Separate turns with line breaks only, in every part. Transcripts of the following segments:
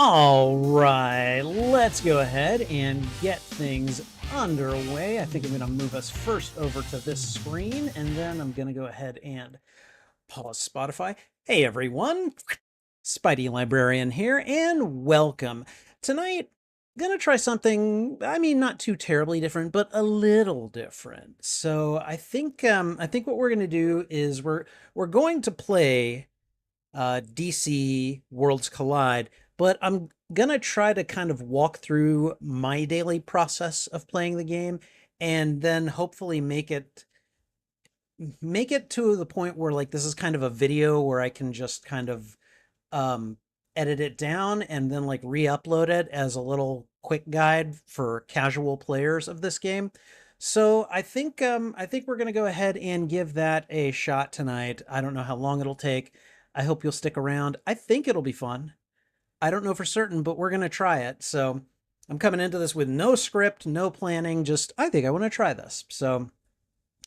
All right, let's go ahead and get things underway. I think I'm going to move us first over to this screen, and then I'm going to go ahead and pause Spotify. Hey everyone, Spidey Librarian here, and welcome. Tonight, gonna try something, not too terribly different, but a little different. So I think what we're gonna do is we're going to play DC Worlds Collide, but I'm gonna try to kind of walk through my daily process of playing the game, and then hopefully make it to the point where like this is kind of a video where I can just kind of um edit it down and then like re-upload it as a little quick guide for casual players of this game. So I think we're gonna go ahead and give that a shot tonight. I don't know how long it'll take. I hope you'll stick around. I think it'll be fun. I don't know for certain, but we're gonna try it. So I'm coming into this with no script, no planning, just I think I want to try this. So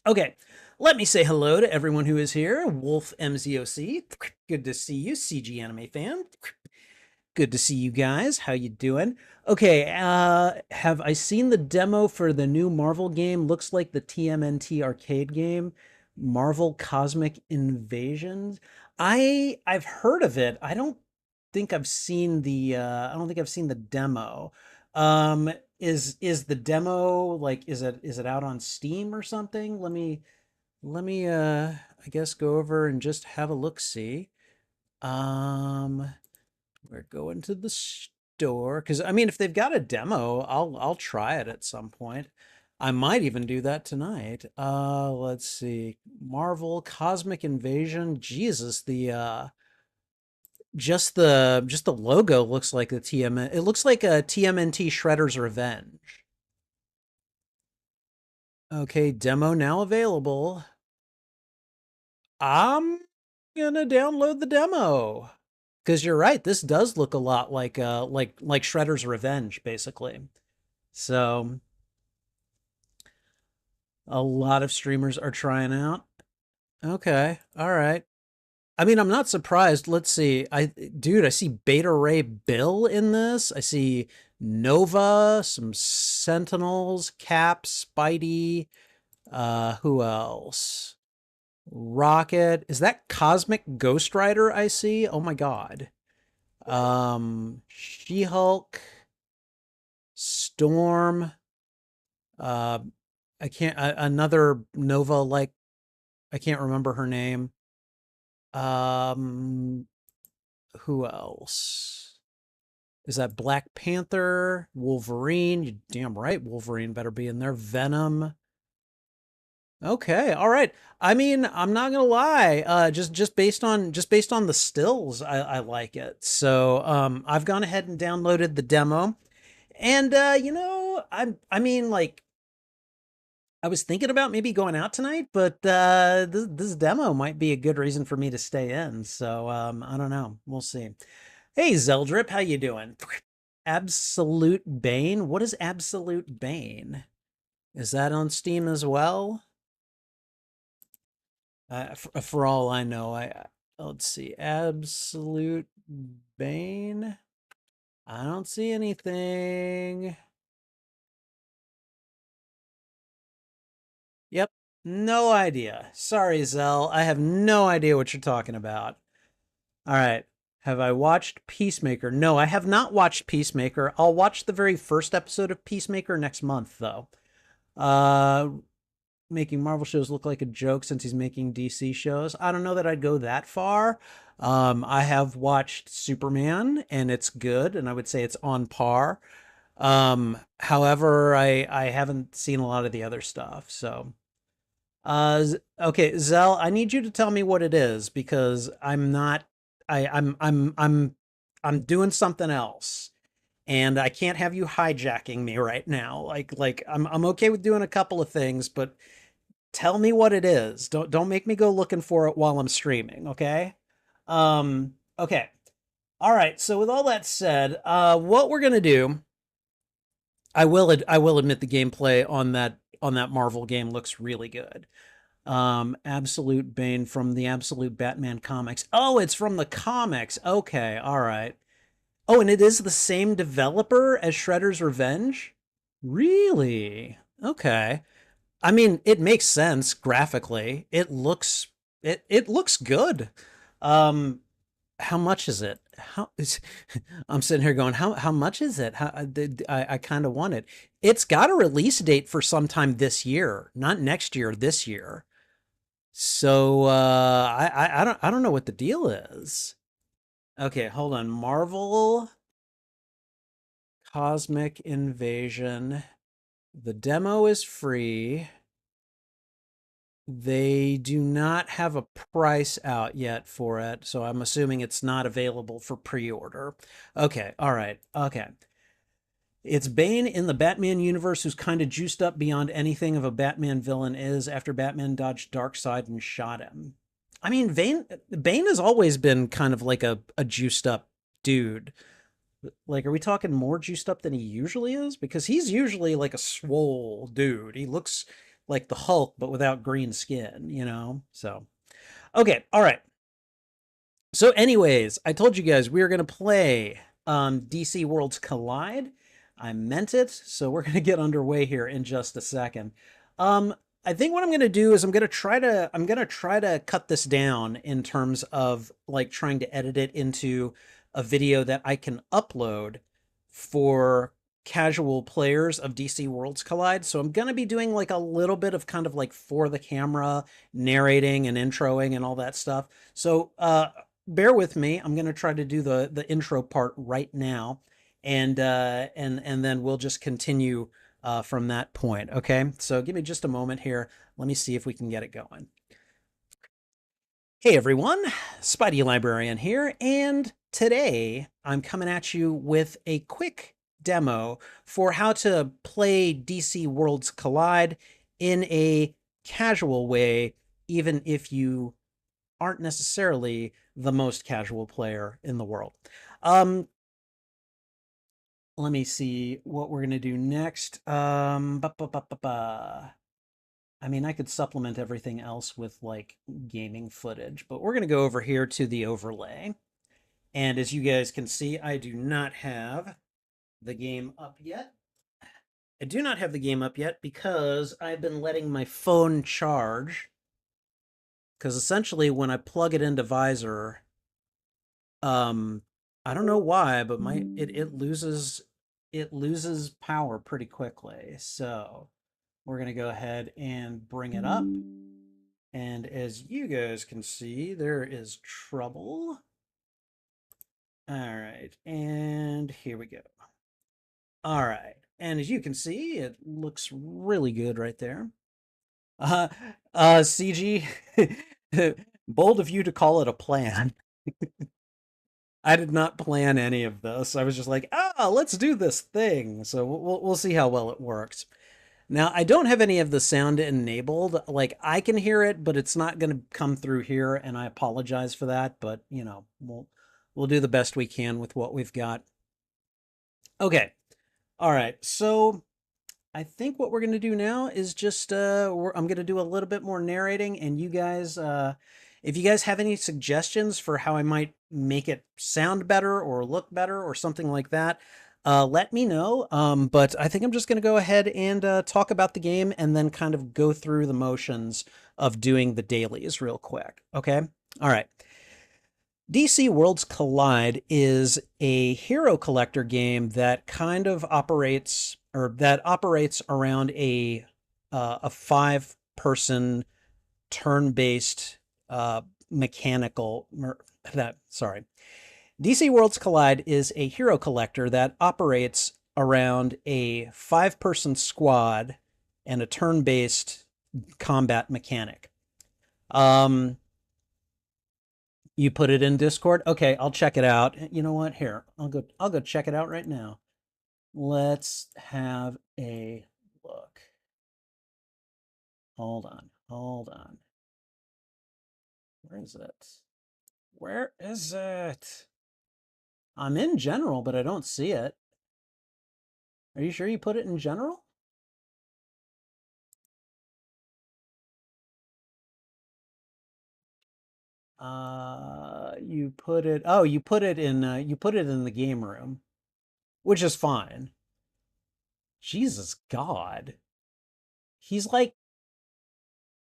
okay, let me say hello to everyone who is here. Wolf MZOC, good to see you. CG Anime Fan, good to see you guys. How you doing? Okay, have I seen the demo for the new Marvel game? Looks like the TMNT arcade game, Marvel Cosmic Invasions. I've heard of it. I don't think I've seen the demo. Um, is the demo like is it out on Steam or something? Let me I guess go over and just have a look see. Um we're going to the store because I mean if they've got a demo, I'll try it at some point. I might even do that tonight. Let's see. Marvel Cosmic Invasion. Jesus, the just the logo looks like the TM. It looks like a TMNT Shredder's Revenge. Okay, demo now available. I'm gonna download the demo because you're right. This does look a lot like like Shredder's Revenge, basically. So a lot of streamers are trying out. Okay, all right. I mean, I'm not surprised. Let's see. Dude, I see Beta Ray Bill in this. I see Nova, some Sentinels, Cap, Spidey. Who else? Rocket. Is that Cosmic Ghost Rider I see? Oh my god. She-Hulk, Storm. Uh, I can't. Another Nova like. I can't remember her name. Um, who else? Is that Black Panther? Wolverine? You damn right, Wolverine better be in there. Venom. Okay, all right. I mean, I'm not gonna lie. Just based on the stills, I like it. So I've gone ahead and downloaded the demo, and I mean like I was thinking about maybe going out tonight, but this demo might be a good reason for me to stay in. So I don't know. We'll see. Hey Zeldrip, how you doing? Absolute Bane. What is Absolute Bane? Is that on Steam as well? For all I know, let's see. Absolute Bane. I don't see anything. Yep, no idea. Sorry, Zell. I have no idea what you're talking about. All right. Have I watched Peacemaker? No, I have not watched Peacemaker. I'll watch the very first episode of Peacemaker next month, though. Uh, Making Marvel shows look like a joke since he's making DC shows. I don't know that I'd go that far. I have watched Superman and it's good, and I would say it's on par. However, I haven't seen a lot of the other stuff. So, okay, Zell, I need you to tell me what it is because I'm not. I'm doing something else and I can't have you hijacking me right now. Like I'm okay with doing a couple of things, but tell me what it is. Don't make me go looking for it while I'm streaming, okay? Okay. All right. So with all that said, what we're gonna do, I will admit the gameplay on that Marvel game looks really good. Absolute Bane from the Absolute Batman comics. Oh, it's from the comics. Okay, all right. Oh, and it is the same developer as Shredder's Revenge? Really? Okay. I mean, it makes sense graphically. It looks good. Um, how much is it? How is I'm sitting here going, how much is it? I kind of want it. It's got a release date for sometime this year, not next year, this year. So I don't know what the deal is. Okay, hold on. Marvel Cosmic Invasion. The demo is free. They do not have a price out yet for it, so I'm assuming it's not available for pre-order. Okay, all right, okay. It's Bane in the Batman universe who's kind of juiced up beyond anything of a Batman villain is after Batman dodged Darkseid and shot him. I mean, Bane has always been kind of like a juiced up dude. Like, are we talking more juiced up than he usually is? Because he's usually like a swole dude. He looks like the Hulk, but without green skin, you know? So, okay, all right. So, anyways, I told you guys we were going to play DC Worlds Collide. I meant it. So, we're going to get underway here in just a second. I think what I'm going to do is I'm going to try to cut this down in terms of like trying to edit it into a video that I can upload for casual players of DC Worlds Collide. So I'm going to be doing like a little bit of kind of like for the camera narrating and introing and all that stuff. So bear with me. I'm going to try to do the intro part right now, and then we'll just continue from that point. Okay, so give me just a moment here. Let me see if we can get it going. Hey everyone, Spidey Librarian here, and today I'm coming at you with a quick demo for how to play DC Worlds Collide in a casual way, even if you aren't necessarily the most casual player in the world. Let me see what we're gonna do next. I mean, I could supplement everything else with like gaming footage, but we're going to go over here to the overlay. And as you guys can see, I do not have the game up yet. I do not have the game up yet because I've been letting my phone charge. Because essentially, when I plug it into Visor, um, I don't know why, but it loses power pretty quickly. So we're going to go ahead and bring it up. And as you guys can see, there is trouble. All right, and here we go. All right, and as you can see, it looks really good right there. Uh, CG, bold of you to call it a plan. I did not plan any of this. I was just like, let's do this thing. So we'll see how well it works. Now, I don't have any of the sound enabled. Like, I can hear it, but it's not going to come through here, and I apologize for that, but, you know, we'll do the best we can with what we've got. Okay. All right. So, I think what we're going to do now is just I'm going to do a little bit more narrating, and you guys if you guys have any suggestions for how I might make it sound better or look better or something like that, let me know. But I think I'm just going to go ahead and talk about the game and then kind of go through the motions of doing the dailies real quick. Okay. All right. DC Worlds Collide is a hero collector game that kind of operates around a 5-person turn-based mechanical that sorry. DC Worlds Collide is a hero collector that operates around a 5-person squad and a turn-based combat mechanic. You put it in Discord? Okay, I'll check it out. You know what? Here, I'll go check it out right now. Let's have a look. Hold on. Hold on. Where is it? Where is it? I'm in general, but I don't see it. Are you sure you put it in general? you put it. Oh, you put it in. You put it in the game room, which is fine. Jesus God, he's like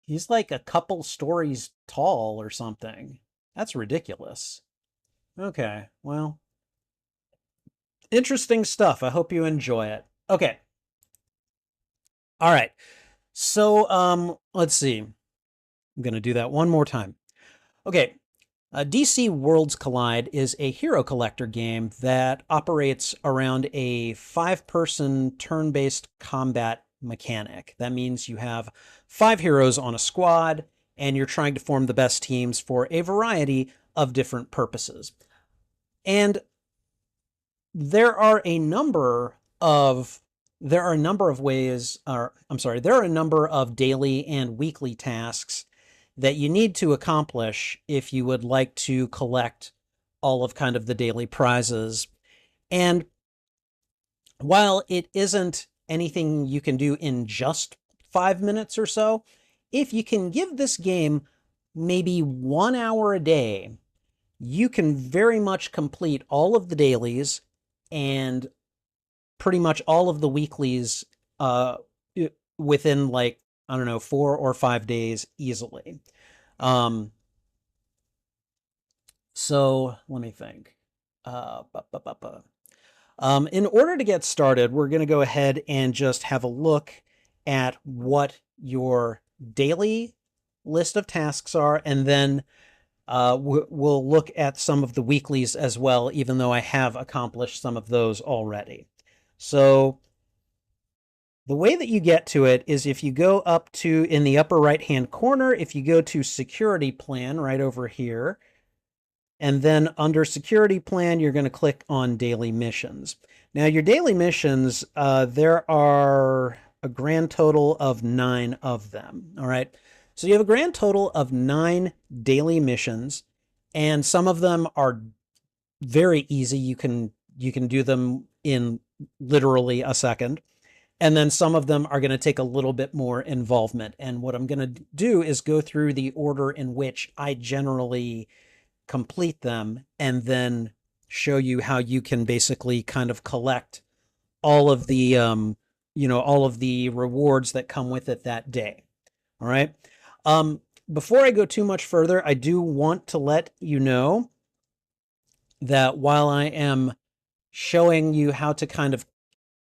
he's like a couple stories tall or something. That's ridiculous. Okay, well, interesting stuff. I hope you enjoy it. Okay, all right. So, let's see. I'm gonna do that one more time. Okay, DC Worlds Collide is a hero collector game that operates around a 5-person turn-based combat mechanic. That means you have 5 heroes on a squad, and you're trying to form the best teams for a variety of different purposes. And there are a number of ways, or I'm sorry, there are a number of daily and weekly tasks that you need to accomplish if you would like to collect all of kind of the daily prizes. And while it isn't anything you can do in just 5 minutes or so, if you can give this game maybe 1 hour a day, you can very much complete all of the dailies and pretty much all of the weeklies within, like, I don't know, 4 or 5 days easily. So let me think. In order to get started, we're going to go ahead and just have a look at what your daily list of tasks are, and then we'll look at some of the weeklies as well, even though I have accomplished some of those already. So the way that you get to it is if you go up to, in the upper right-hand corner, if you go to Security Plan right over here, and then under Security Plan, you're going to click on Daily Missions. Now, your daily missions, there are a grand total of 9 of them, all right? So you have a grand total of 9 daily missions, and some of them are very easy. You can do them in literally a second. And then some of them are going to take a little bit more involvement. And what I'm going to do is go through the order in which I generally complete them, and then show you how you can basically kind of collect all of the, all of the rewards that come with it that day. All right. Before I go too much further, I do want to let you know that while I am showing you how to kind of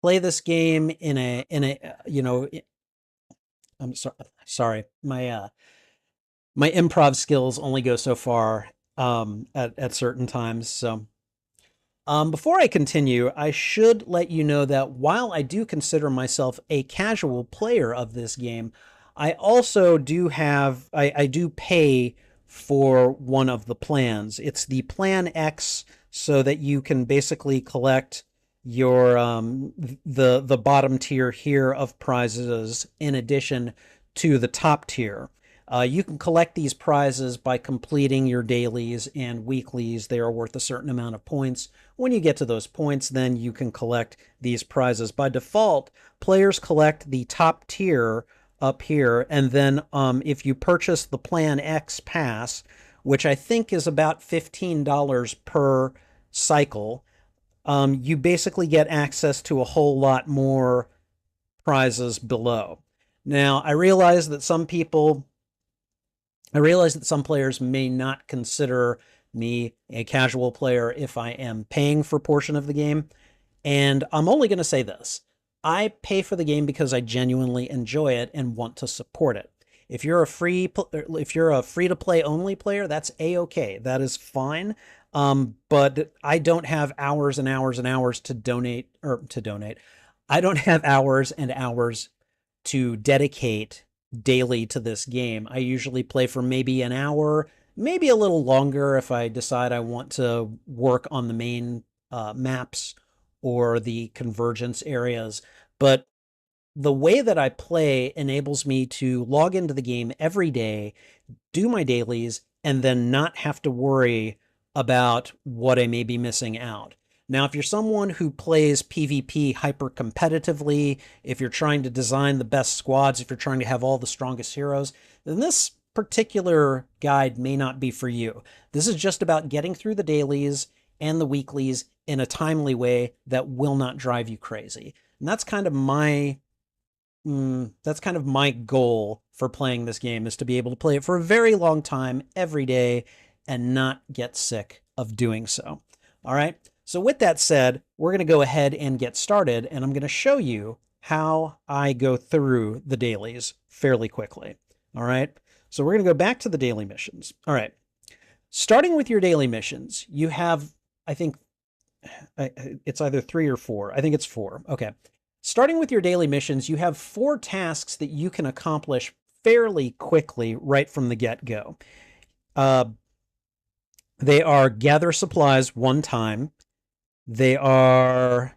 play this game in a I'm sorry, my improv skills only go so far at certain times. So before I continue, I should let you know that while I do consider myself a casual player of this game, I also do have, I do pay for one of the plans. It's the Plan X, so that you can basically collect your the bottom tier here of prizes in addition to the top tier. You can collect these prizes by completing your dailies and weeklies. They are worth a certain amount of points. When you get to those points, then you can collect these prizes. By default, players collect the top tier up here, and then if you purchase the Plan X pass, which I think is about $15 per cycle, you basically get access to a whole lot more prizes below. Now, I realize that some players may not consider me a casual player if I am paying for a portion of the game, and I'm only going to say this. I pay for the game because I genuinely enjoy it and want to support it. If you're a free to play only player, that's a-okay. That is fine. But I don't have hours and hours and hours to donate. I don't have hours and hours to dedicate daily to this game. I usually play for maybe an hour, maybe a little longer if I decide I want to work on the main maps or the convergence areas. But the way that I play enables me to log into the game every day, do my dailies, and then not have to worry about what I may be missing out. Now, if you're someone who plays PvP hyper competitively, if you're trying to design the best squads, if you're trying to have all the strongest heroes, then this particular guide may not be for you. This is just about getting through the dailies and the weeklies in a timely way that will not drive you crazy. And that's kind of my goal for playing this game, is to be able to play it for a very long time every day and not get sick of doing so. All right. So with that said, we're going to go ahead and get started, and I'm going to show you how I go through the dailies fairly quickly. All right. So we're going to go back to the daily missions. All right. Starting with your daily missions, you have, I think it's either 3 or 4. I think it's 4. Okay. Starting with your daily missions, you have 4 tasks that you can accomplish fairly quickly right from the get-go. They are gather supplies 1 time. They are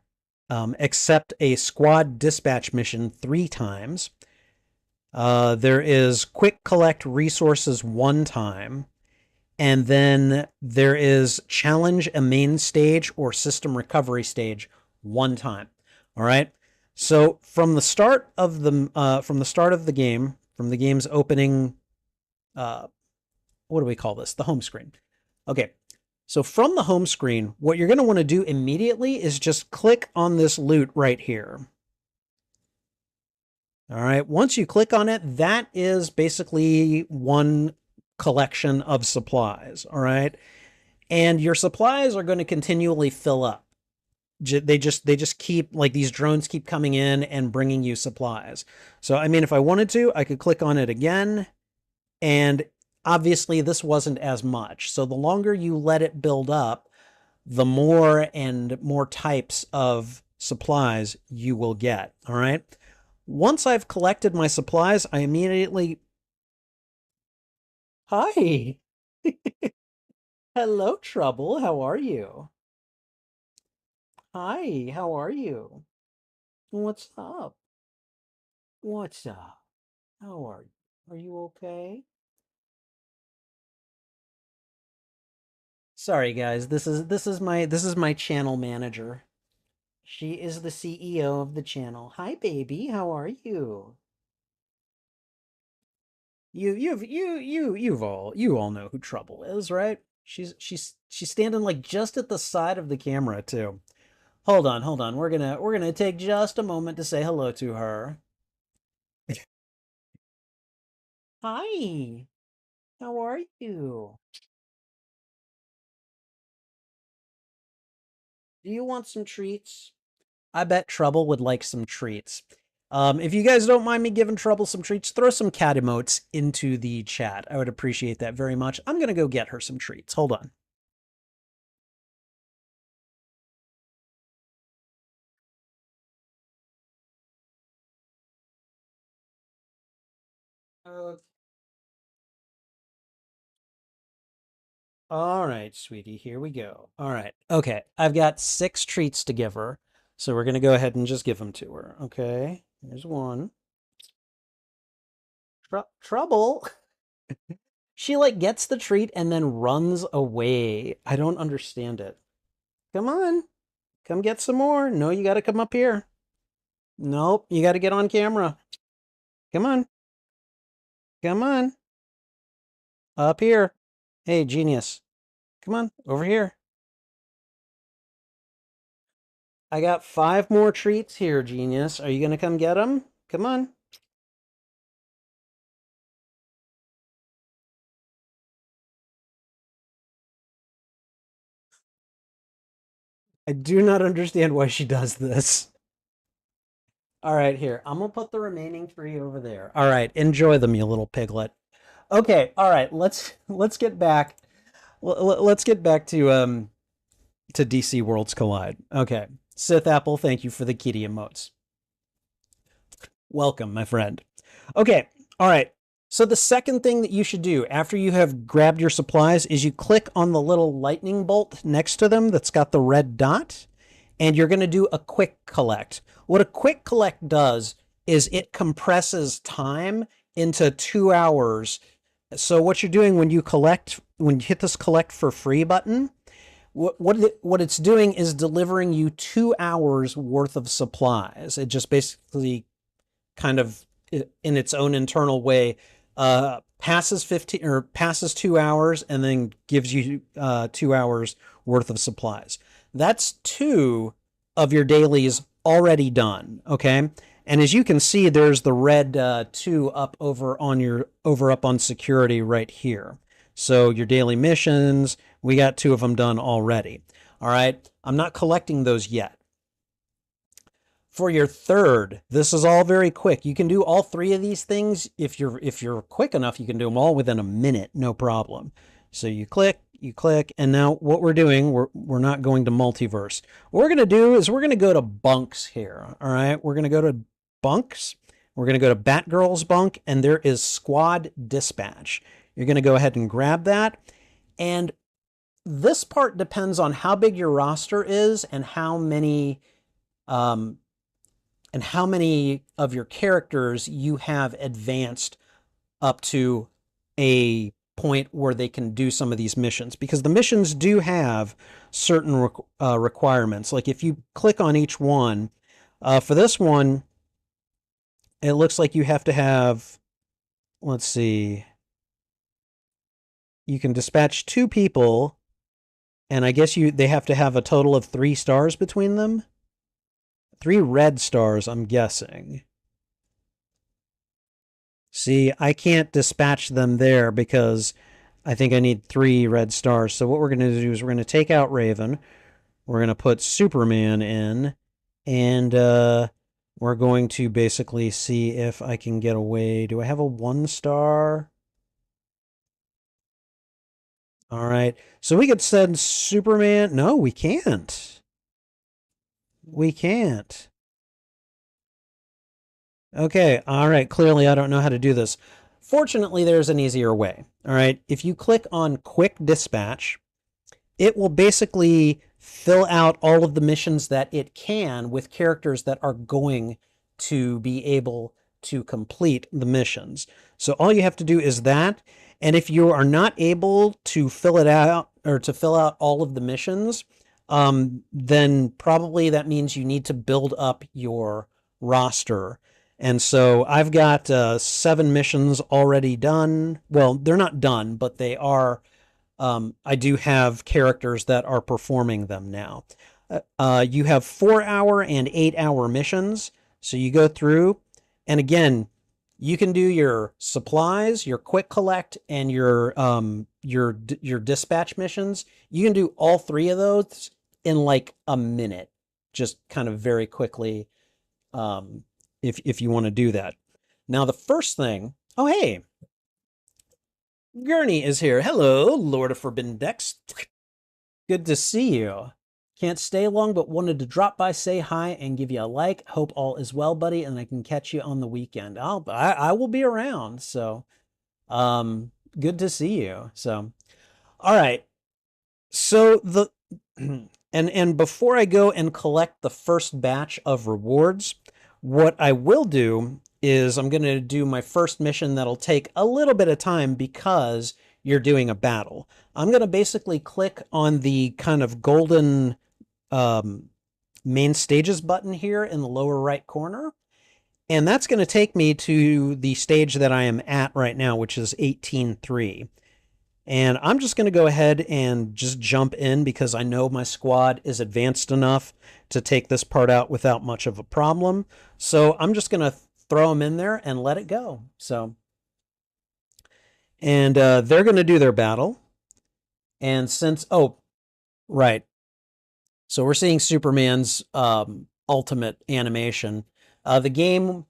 accept a squad dispatch mission 3 times. There is quick collect resources 1 time. And then there is challenge a main stage or system recovery stage 1 time. All right. So from the start of the game, from the game's opening, what do we call this? The home screen. Okay. So from the home screen, what you're going to want to do immediately is just click on this loot right here. All right. Once you click on it, that is basically 1 collection of supplies. All right. And your supplies are going to continually fill up. They just keep, like, these drones keep coming in and bringing you supplies. So, I mean, if I wanted to, I could click on it again, and obviously this wasn't as much. So the longer you let it build up, the more and more types of supplies you will get. All right. Once I've collected my supplies, I immediately... Hi. Hello, Trouble. How are you? Hi, how are you? What's up? What's up? How are you? Are you okay? Sorry guys, this is my channel manager. She is the CEO of the channel. Hi baby, how are you? You all know who Trouble is, right? She's standing like just at the side of the camera too. Hold on. We're gonna take just a moment to say hello to her. Hi, how are you? Do you want some treats? I bet Trouble would like some treats. If you guys don't mind me giving Trouble some treats, throw some cat emotes into the chat. I would appreciate that very much. I'm going to go get her some treats. Hold on. Okay. All right, sweetie, here we go. All right. Okay, I've got 6 treats to give her. So we're going to go ahead and just give them to her. Okay, here's 1. Trouble. She like gets the treat and then runs away. I don't understand it. Come on. Come get some more. No, you got to come up here. Nope, you got to get on camera. Come on. Come on. Up here. Hey, genius. Come on, over here. I got 5 more treats here, genius. Are you going to come get them? Come on. I do not understand why she does this. All right, here. I'm going to put the remaining 3 over there. All right, enjoy them, you little piglet. Okay, all right. Let's get back. Let's get back to DC Worlds Collide. Okay. Sith Apple, thank you for the kitty emotes. Welcome, my friend. Okay. All right. So the second thing that you should do after you have grabbed your supplies is you click on the little lightning bolt next to them that's got the red dot, and you're going to do a quick collect. What a quick collect does is it compresses time into 2 hours. So what you're doing when you hit this collect for free button, what it's doing is delivering you 2 hours worth of supplies. It just basically kind of, in its own internal way, passes 15 or passes 2 hours and then gives you 2 hours worth of supplies. That's two of your dailies already done. Okay. And as you can see, there's the red two up over up on security right here. So your daily missions, we got two of them done already. All right. I'm not collecting those yet. For your third, this is all very quick. You can do all three of these things. If you're quick enough, you can do them all within a minute, no problem. So you click, and now what we're doing, we're not going to multiverse. What we're going to do is we're going to go to bunks here. All right, we're going to go to bunks. We're going to go to Batgirl's bunk, and there is squad dispatch. You're going to go ahead and grab that, and this part depends on how big your roster is and how many of your characters you have advanced up to a point where they can do some of these missions, because the missions do have certain requirements. Like if you click on each one, for this one, it looks like you have to have, let's see, you can dispatch two people, and I guess they have to have a total of 3 stars between them. 3 red stars, I'm guessing. See, I can't dispatch them there because I think I need 3 red stars. So what we're going to do is we're going to take out Raven. We're going to put Superman in. And we're going to basically see if I can get away. Do I have a 1 star? All right. So we could send Superman. No, we can't. We can't. Okay, all right, clearly I don't know how to do this. Fortunately, there's an easier way. All right, if you click on Quick Dispatch, it will basically fill out all of the missions that it can with characters that are going to be able to complete the missions. So all you have to do is that, and if you are not able to fill it out or to fill out all of the missions, then probably that means you need to build up your roster. And so I've got 7 missions already done. Well, they're not done, but they are. I do have characters that are performing them now. You have 4-hour and 8-hour missions. So you go through, and again, you can do your supplies, your quick collect, and your dispatch missions. You can do all 3 of those in like a minute, just kind of very quickly. If you want to do that. Now, the first thing, oh, hey, Gurney is here. Hello, Lord of Forbidden Decks. Good to see you. Can't stay long, but wanted to drop by, say hi, and give you a like. Hope all is well, buddy, and I can catch you on the weekend. I will be around, so good to see you. So, all right. So and before I go and collect the first batch of rewards, what I will do is I'm going to do my first mission that'll take a little bit of time because you're doing a battle. I'm going to basically click on the kind of golden main stages button here in the lower right corner. And that's going to take me to the stage that I am at right now, which is 18-3. And I'm just going to go ahead and just jump in because I know my squad is advanced enough to take this part out without much of a problem. So I'm just going to throw them in there and let it go. So, and they're going to do their battle. And since, oh, right. So we're seeing Superman's ultimate animation. The game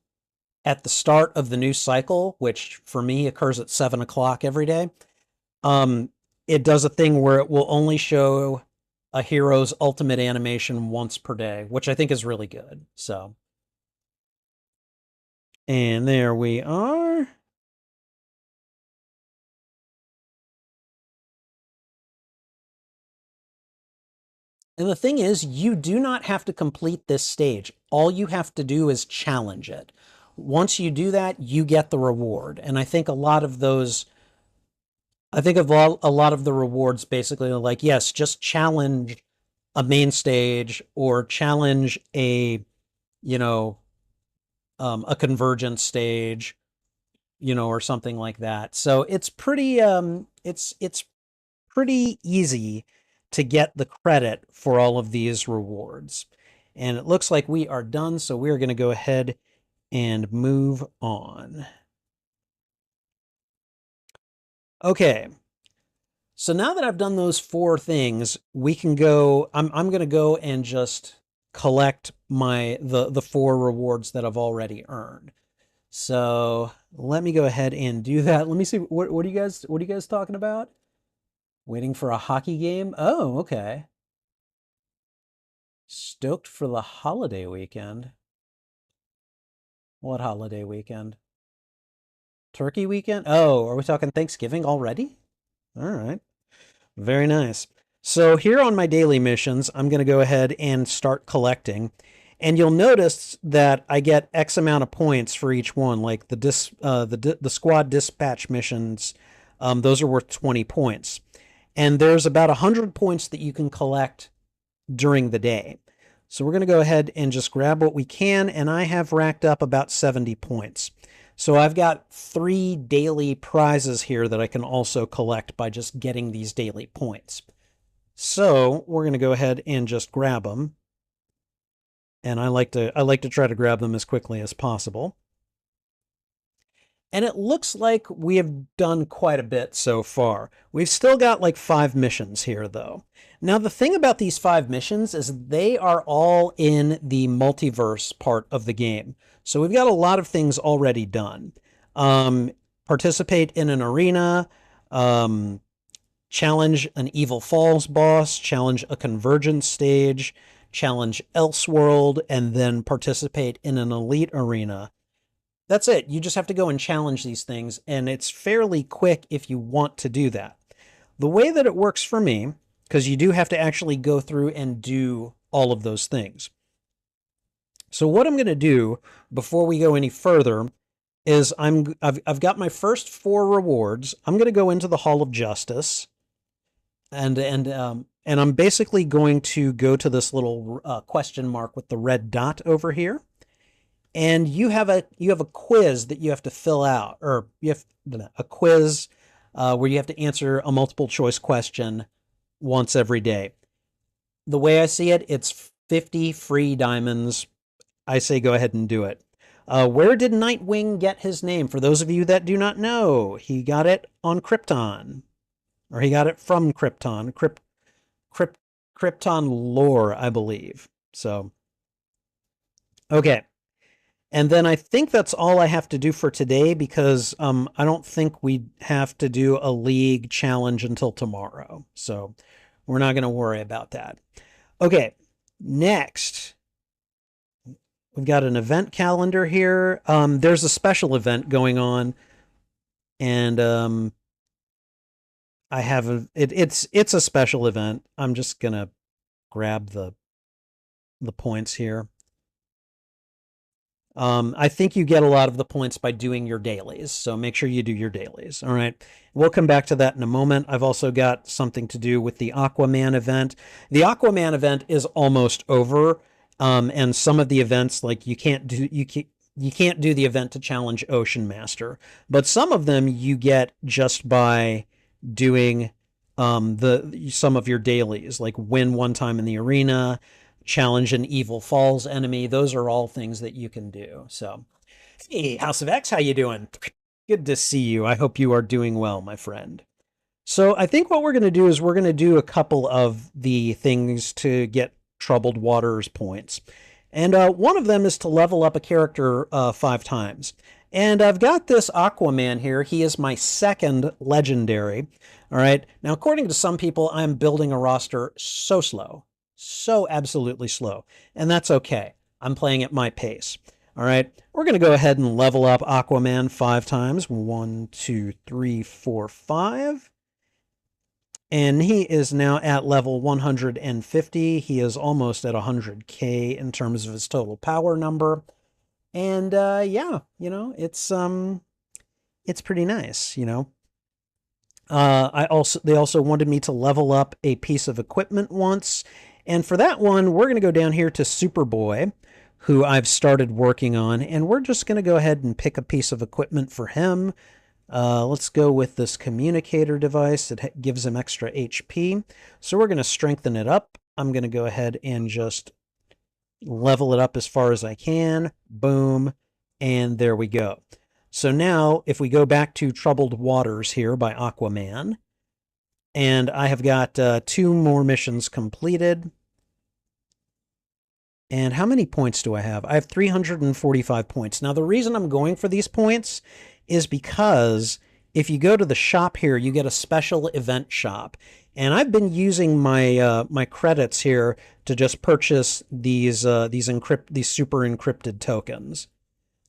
at the start of the new cycle, which for me occurs at 7 o'clock every day, it does a thing where it will only show a hero's ultimate animation once per day, which I think is really good. So, and there we are. And the thing is, you do not have to complete this stage. All you have to do is challenge it. Once you do that, you get the reward. And I think a lot of those, I think of a lot of the rewards basically are like, yes, just challenge a main stage or challenge a, you know, a convergence stage, you know, or something like that. So it's pretty it's pretty easy to get the credit for all of these rewards. And it looks like we are done, so we're going to go ahead and move on. Okay. So now that I've done those 4 things, we can go, I'm going to go and just collect the 4 rewards that I've already earned. So let me go ahead and do that. Let me see, what are you guys talking about? Waiting for a hockey game? Oh, okay. Stoked for the holiday weekend. What holiday weekend? Turkey weekend? Oh, are we talking Thanksgiving already? All right. Very nice. So here on my daily missions, I'm going to go ahead and start collecting. And you'll notice that I get X amount of points for each one, like the squad dispatch missions. Those are worth 20 points. And there's about 100 points that you can collect during the day. So we're going to go ahead and just grab what we can, and I have racked up about 70 points. So I've got 3 daily prizes here that I can also collect by just getting these daily points. So we're going to go ahead and just grab them. And I like to try to grab them as quickly as possible. And it looks like we have done quite a bit so far. We've still got like 5 missions here, though. Now, the thing about these 5 missions is they are all in the multiverse part of the game. So we've got a lot of things already done. Participate in an arena, challenge an Evil Falls boss, challenge a Convergence stage, challenge Elseworld, and then participate in an Elite arena. That's it. You just have to go and challenge these things, and it's fairly quick if you want to do that. The way that it works for me, because you do have to actually go through and do all of those things. So what I'm going to do before we go any further is I've got my first 4 rewards. I'm going to go into the Hall of Justice, and I'm basically going to go to this little question mark with the red dot over here. And you have a quiz that you have to fill out, or you have a quiz where you have to answer a multiple choice question once every day. The way I see it, it's 50 free diamonds. I say go ahead and do it. Where did Nightwing get his name? For those of you that do not know, he got it on Krypton, or he got it from Krypton. Krypton lore, I believe. So, okay. And then I think that's all I have to do for today, because I don't think we have to do a league challenge until tomorrow. So we're not going to worry about that. Okay, next, we've got an event calendar here. There's a special event going on, and I have it's a special event. I'm just going to grab the points here. I think you get a lot of the points by doing your dailies, so make sure you do your dailies. All right, we'll come back to that in a moment. I've also got something to do with the Aquaman event. The Aquaman event is almost over, and some of the events, like you can't do the event to challenge Ocean Master, but some of them you get just by doing some of your dailies, like win 1 time in the arena, challenge an Evil Falls enemy. Those are all things that you can do. So, hey, House of X, how you doing? Good to see you. I hope you are doing well, my friend. So I think what we're going to do is we're going to do a couple of the things to get Troubled Waters points. And one of them is to level up a character 5 times. And I've got this Aquaman here. He is my 2nd legendary. All right. Now, according to some people, I'm building a roster so slow. So absolutely slow. And that's okay. I'm playing at my pace. All right. We're going to go ahead and level up Aquaman 5 times. 1, 2, 3, 4, 5. And he is now at level 150. He is almost at 100K in terms of his total power number. And yeah, you know, it's pretty nice, you know. They also wanted me to level up a piece of equipment once. And for that one, we're going to go down here to Superboy, who I've started working on, and we're just going to go ahead and pick a piece of equipment for him. Let's go with this communicator device. It gives him extra HP. So we're going to strengthen it up. I'm going to go ahead and just level it up as far as I can. Boom. And there we go. So now if we go back to Troubled Waters here by Aquaman, and I have got 2 more missions completed. And how many points do I have? I have 345 points. Now, the reason I'm going for these points is because if you go to the shop here, you get a special event shop. And I've been using my my credits here to just purchase these super encrypted tokens.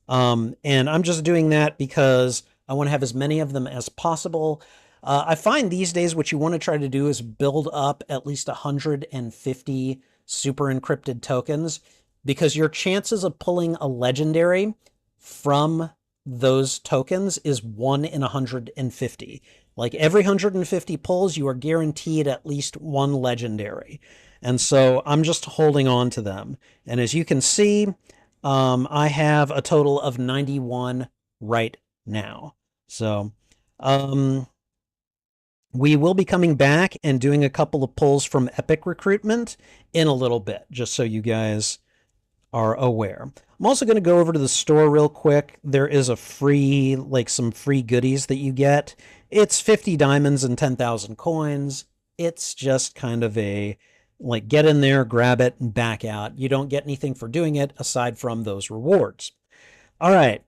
And I'm just doing that because I want to have as many of them as possible. I find these days what you want to try to do is build up at least 150 super encrypted tokens, because your chances of pulling a legendary from those tokens is 1 in 150. Like every 150 pulls, you are guaranteed at least 1 legendary. And so I'm just holding on to them. And as you can see, I have a total of 91 right now. So, we will be coming back and doing a couple of pulls from Epic Recruitment in a little bit, just so you guys are aware. I'm also going to go over to the store real quick. There is a free, like some free goodies that you get. It's 50 diamonds and 10,000 coins. It's just kind of a, like, get in there, grab it, and back out. You don't get anything for doing it aside from those rewards. All right.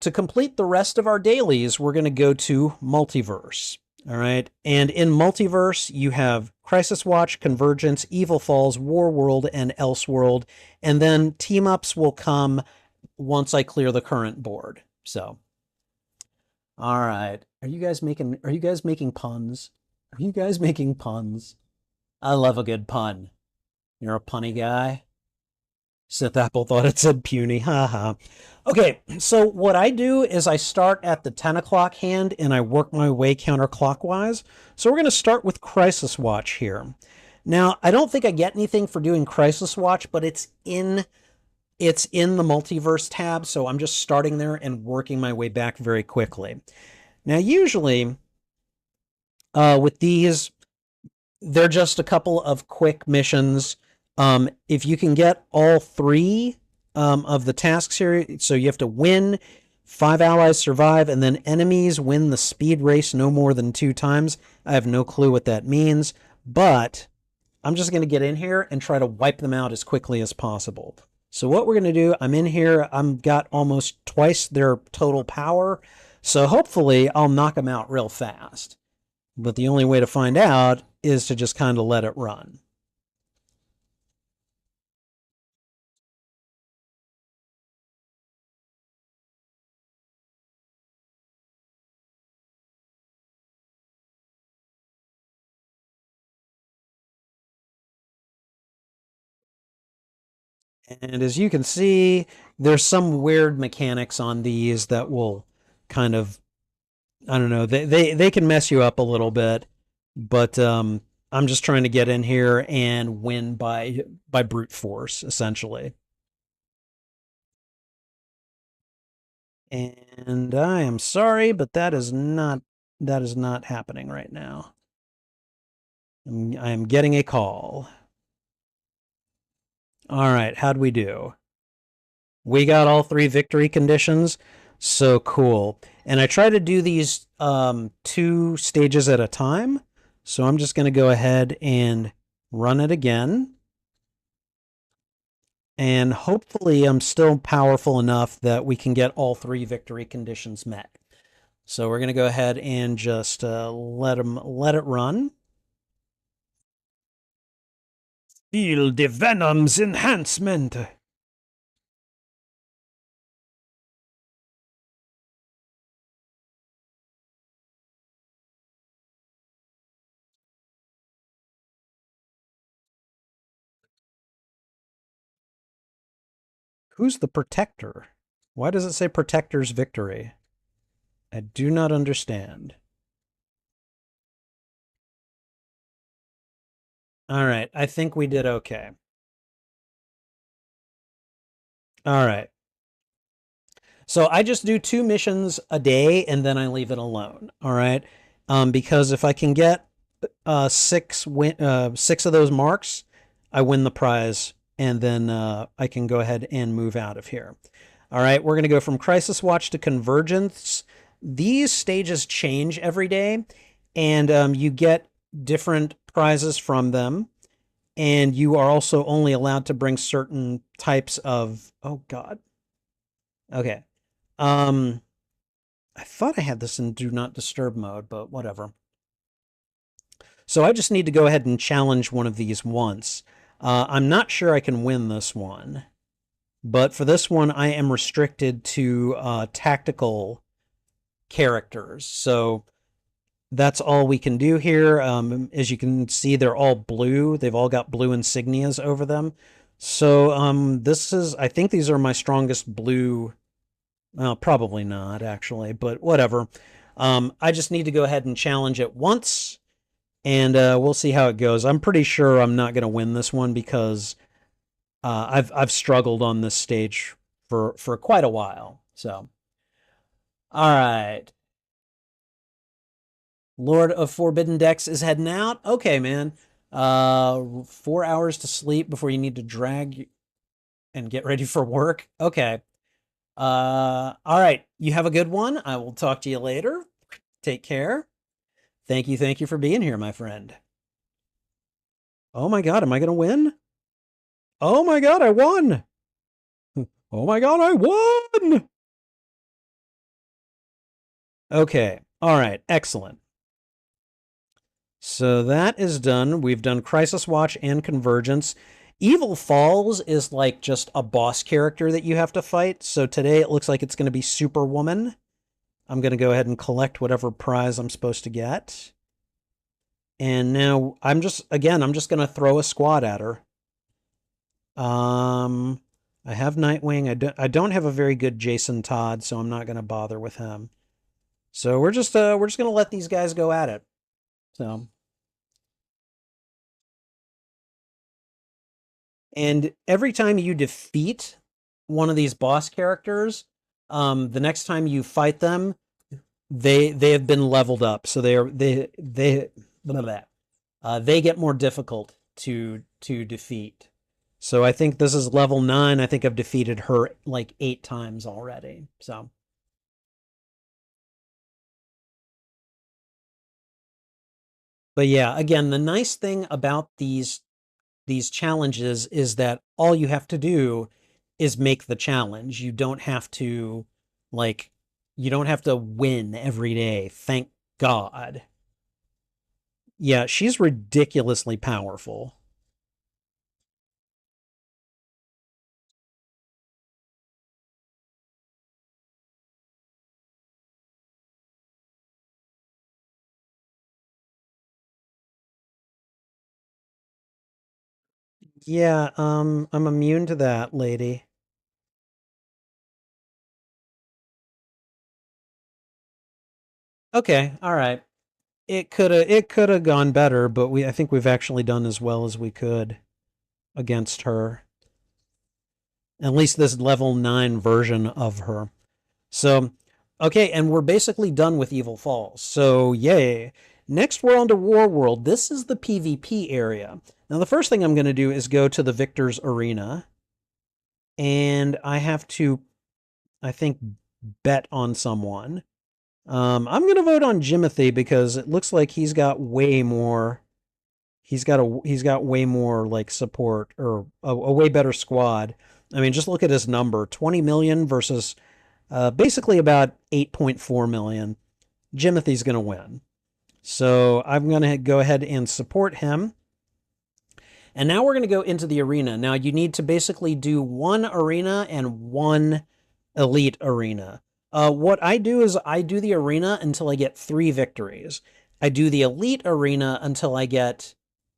To complete the rest of our dailies, we're going to go to Multiverse. All right. And in Multiverse, you have Crisis Watch, Convergence, Evil Falls, War World, and Elseworld. And then team ups will come once I clear the current board. So, all right. Are you guys making puns? Are you guys making puns? I love a good pun. You're a punny guy. Sith Apple thought it said puny. Haha. Okay, so what I do is I start at the 10 o'clock hand and I work my way counterclockwise. So we're going to start with Crisis Watch here. Now, I don't think I get anything for doing Crisis Watch, but it's in the Multiverse tab, so I'm just starting there and working my way back very quickly. Now, usually with these, they're just a couple of quick missions. If you can get all 3 of the tasks here, so you have to win, 5 allies survive, and then enemies win the speed race no more than 2 times. I have no clue what that means, but I'm just going to get in here and try to wipe them out as quickly as possible. So what we're going to do, I'm in here, I've got almost twice their total power, so hopefully I'll knock them out real fast. But the only way to find out is to just kind of let it run. And as you can see, there's some weird mechanics on these that will kind of, I don't know, they can mess you up a little bit, but I'm just trying to get in here and win by brute force, essentially. And I am sorry, but that is not happening right now. I am getting a call. All right, how'd we do? We got all 3 victory conditions. So cool. And I try to do these 2 stages at a time. So I'm just going to go ahead and run it again. And hopefully I'm still powerful enough that we can get all 3 victory conditions met. So we're going to go ahead and just let it run. Feel the Venom's enhancement. Who's the protector? Why does it say protector's victory? I do not understand. All right, I think we did okay. All right. So I just do 2 missions a day and then I leave it alone. All right. Because if I can get six of those marks, I win the prize, and then I can go ahead and move out of here. All right, we're going to go from Crisis Watch to Convergence. These stages change every day, and you get different prizes from them. And you are also only allowed to bring certain types of. Oh God. Okay. Um, I thought I had this in Do Not Disturb mode, but whatever. So I just need to go ahead and challenge one of these once. I'm not sure I can win this one, but for this one, I am restricted to tactical characters. So that's all we can do here. As you can see, they're all blue. They've all got blue insignias over them. So I think these are my strongest blue. Well, probably not, actually, but whatever. I just need to go ahead and challenge it once, and we'll see how it goes. I'm pretty sure I'm not going to win this one because I've struggled on this stage for quite a while. So, all right, Lord of Forbidden Decks is heading out. Okay, man. 4 hours to sleep before you need to drag and get ready for work. Okay. All right. You have a good one. I will talk to you later. Take care. Thank you for being here, my friend. Oh my God, am I going to win? Oh my God, I won! Oh my God, I won! Okay, all right, excellent. So that is done. We've done Crisis Watch and Convergence. Evil Falls is like just a boss character that you have to fight. So today it looks like it's going to be Superwoman. I'm going to go ahead and collect whatever prize I'm supposed to get. And now I'm just going to throw a squad at her. I have Nightwing. I don't have a very good Jason Todd, so I'm not going to bother with him. So we're just going to let these guys go at it. So, and every time you defeat one of these boss characters, the next time you fight them, they have been leveled up, so they blah, blah, they get more difficult to defeat. So I think this is level 9. I think I've defeated her like 8 times already. So. But yeah, again, the nice thing about these challenges is that all you have to do is make the challenge. You don't have to like you don't have to win every day. Thank God. Yeah, she's ridiculously powerful. Yeah, I'm immune to that, lady. Okay, all right. It could have gone better, but I think we've actually done as well as we could against her. At least this level 9 version of her. So, okay, and we're basically done with Evil Falls. So, yay. Next, we're on to War World. This is the PvP area. Now, the first thing I'm going to do is go to the Victor's Arena. And I have to, I think, bet on someone. I'm going to vote on Jimothy because it looks like he's got way more. He's got way more like support or a way better squad. I mean, just look at his number: 20 million versus basically about 8.4 million. Jimothy's going to win. So I'm going to go ahead and support him. And now we're going to go into the arena. Now you need to basically do one arena and one elite arena. What I do is I do the arena until I get 3 victories. I do the elite arena until I get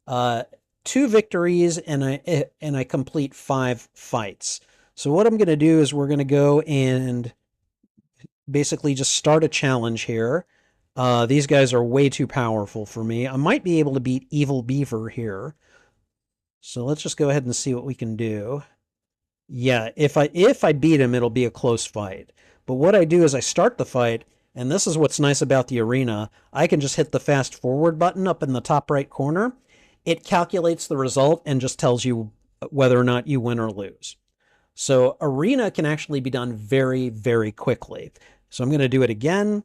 2 victories and I complete 5 fights. So what I'm going to do is we're going to go and basically just start a challenge here. These guys are way too powerful for me. I might be able to beat Evil Beaver here. So let's just go ahead and see what we can do. Yeah, if I beat him, it'll be a close fight. But what I do is I start the fight, and this is what's nice about the arena. I can just hit the fast forward button up in the top right corner. It calculates the result and just tells you whether or not you win or lose. So arena can actually be done very, very quickly. So I'm going to do it again.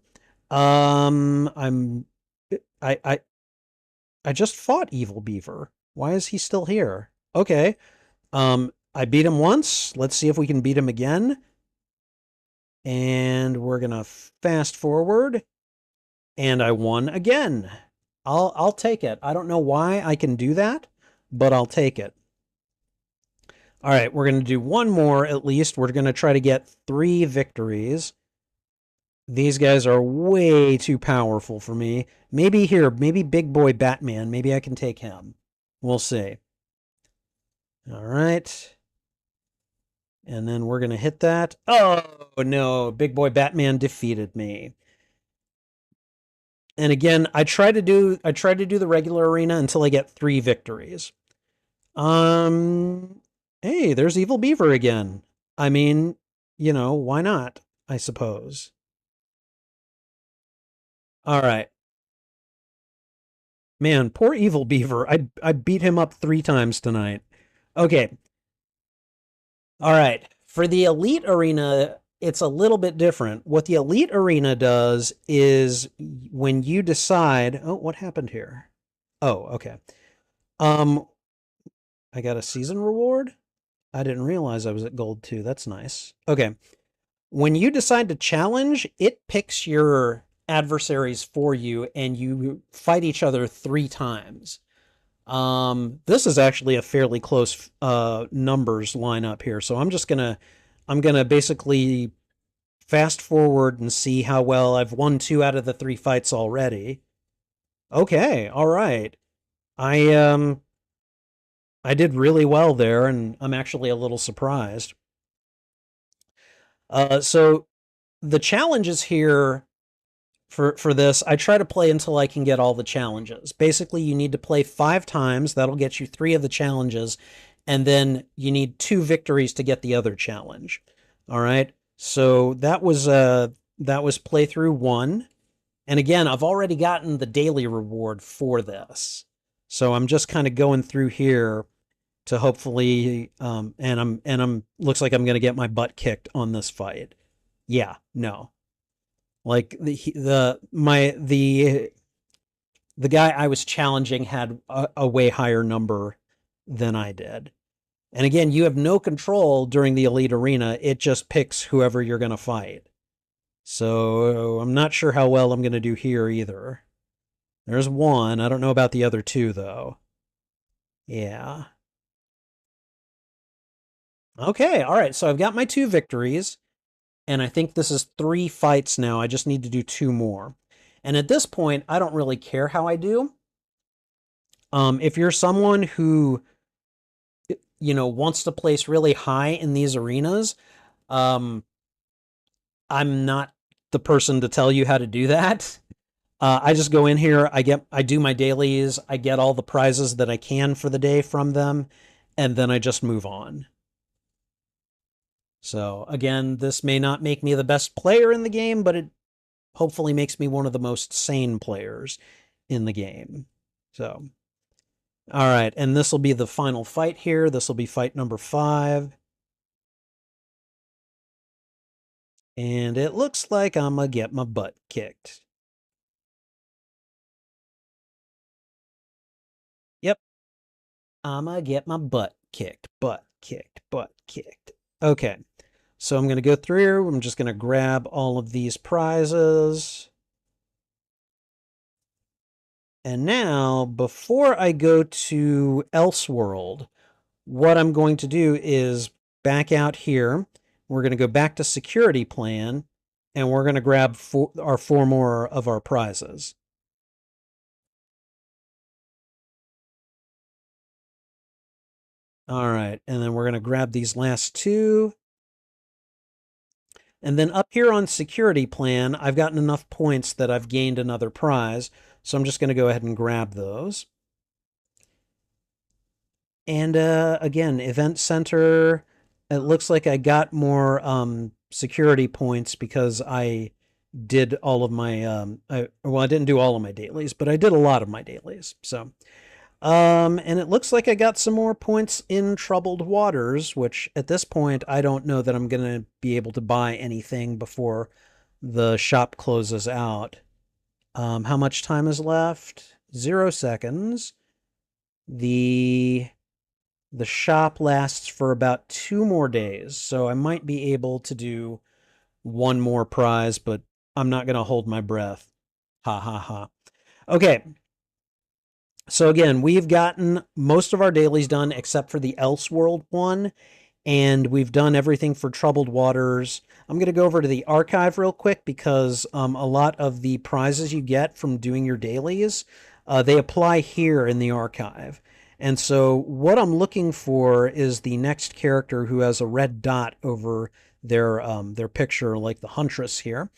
I'm I I just fought Evil Beaver. Why is he still here? Okay. I beat him once. Let's see if we can beat him again. And we're gonna fast forward. And I won again. I'll take it. I don't know why I can do that, but I'll take it. All right, we're gonna do one more at least. We're gonna try to get 3 victories. These guys are way too powerful for me. Maybe here, maybe Big Boy Batman. Maybe I can take him. We'll see. All right. And then we're going to hit that. Oh, no. Big Boy Batman defeated me. And again, I try to do the regular arena until I get 3 victories. Hey, there's Evil Beaver again. I mean, why not? I suppose. All right. Man, poor Evil Beaver. I beat him up 3 times tonight. Okay. All right. For the Elite Arena, it's a little bit different. What the Elite Arena does is when you decide, oh, what happened here? Oh, okay. I got a season reward. I didn't realize I was at gold 2. That's nice. Okay. When you decide to challenge, it picks your adversaries for you and you fight each other 3 times. This is actually a fairly close numbers lineup here. So I'm gonna basically fast forward and see how well I've won 2 out of the 3 fights already. Okay, all right. I I did really well there, and I'm actually a little surprised. So the challenges here for this, I try to play until I can get all the challenges. Basically, you need to play 5 times. That'll get you 3 of the challenges, and then you need 2 victories to get the other challenge. All right. So that was playthrough 1. And again, I've already gotten the daily reward for this. So I'm just kind of going through here to hopefully and I'm looks like I'm going to get my butt kicked on this fight. Yeah, no. Like the guy I was challenging had a way higher number than I did. And again, you have no control during the Elite Arena. It just picks whoever you're going to fight. So I'm not sure how well I'm going to do here either. There's 1. I don't know about the other 2, though. Yeah. Okay, all right. So I've got my 2 victories. And I think this is 3 fights now. I just need to do 2 more. And at this point, I don't really care how I do. If you're someone who, wants to place really high in these arenas, I'm not the person to tell you how to do that. I just go in here, I do my dailies, I get all the prizes that I can for the day from them, and then I just move on. So again, this may not make me the best player in the game, but it hopefully makes me one of the most sane players in the game. So, all right, and this will be the final fight here. This will be fight number 5. And it looks like I'm gonna get my butt kicked. Yep. I'm gonna get my butt kicked, butt kicked, butt kicked. Okay. So I'm going to go through. I'm just going to grab all of these prizes. And now, before I go to Elseworld, what I'm going to do is back out here. We're going to go back to Security Plan, and we're going to grab 4 more of our prizes. All right, and then we're going to grab these last 2. And then up here on Security Plan, I've gotten enough points that I've gained another prize. So I'm just going to go ahead and grab those. And again, Event Center, it looks like I got more security points because I did all of my well, I didn't do all of my dailies, but I did a lot of my dailies. So and it looks like I got some more points in Troubled Waters, which at this point I don't know that I'm gonna be able to buy anything before the shop closes out. How much time is left? 0 seconds. The the shop lasts for about 2 more days, so I might be able to do one more prize, but I'm not going to hold my breath. Ha ha ha. Okay. So again, we've gotten most of our dailies done except for the Elseworld one, and we've done everything for Troubled Waters. I'm going to go over to the archive real quick because a lot of the prizes you get from doing your dailies, they apply here in the archive. And so what I'm looking for is the next character who has a red dot over their picture, like the Huntress here.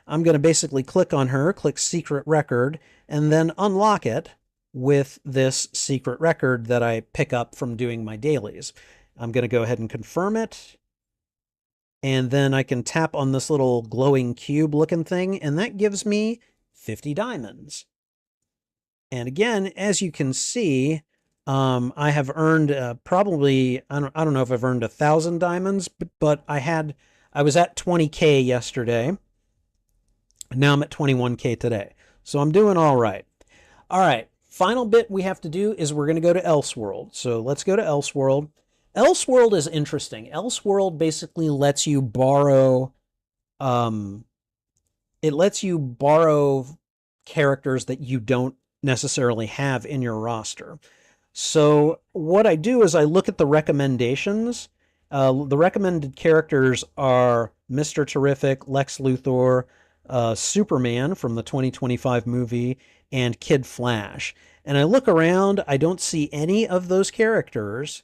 I'm going to basically click on her, click Secret Record, and then unlock it with this secret record that I pick up from doing my dailies. I'm going to go ahead and confirm it. And then I can tap on this little glowing cube looking thing, and that gives me 50 diamonds. And again, as you can see, I have earned probably, I don't know if I've earned 1,000 diamonds, but I was at 20K yesterday. Now I'm at 21K today. So I'm doing all right. All right. Final bit we have to do is we're going to go to Elseworld. So let's go to Elseworld. Elseworld is interesting. Elseworld basically lets you borrow, it lets you borrow characters that you don't necessarily have in your roster. So what I do is I look at the recommendations. The recommended characters are Mr. Terrific, Lex Luthor, Superman from the 2025 movie, and Kid Flash. And I look around, I don't see any of those characters.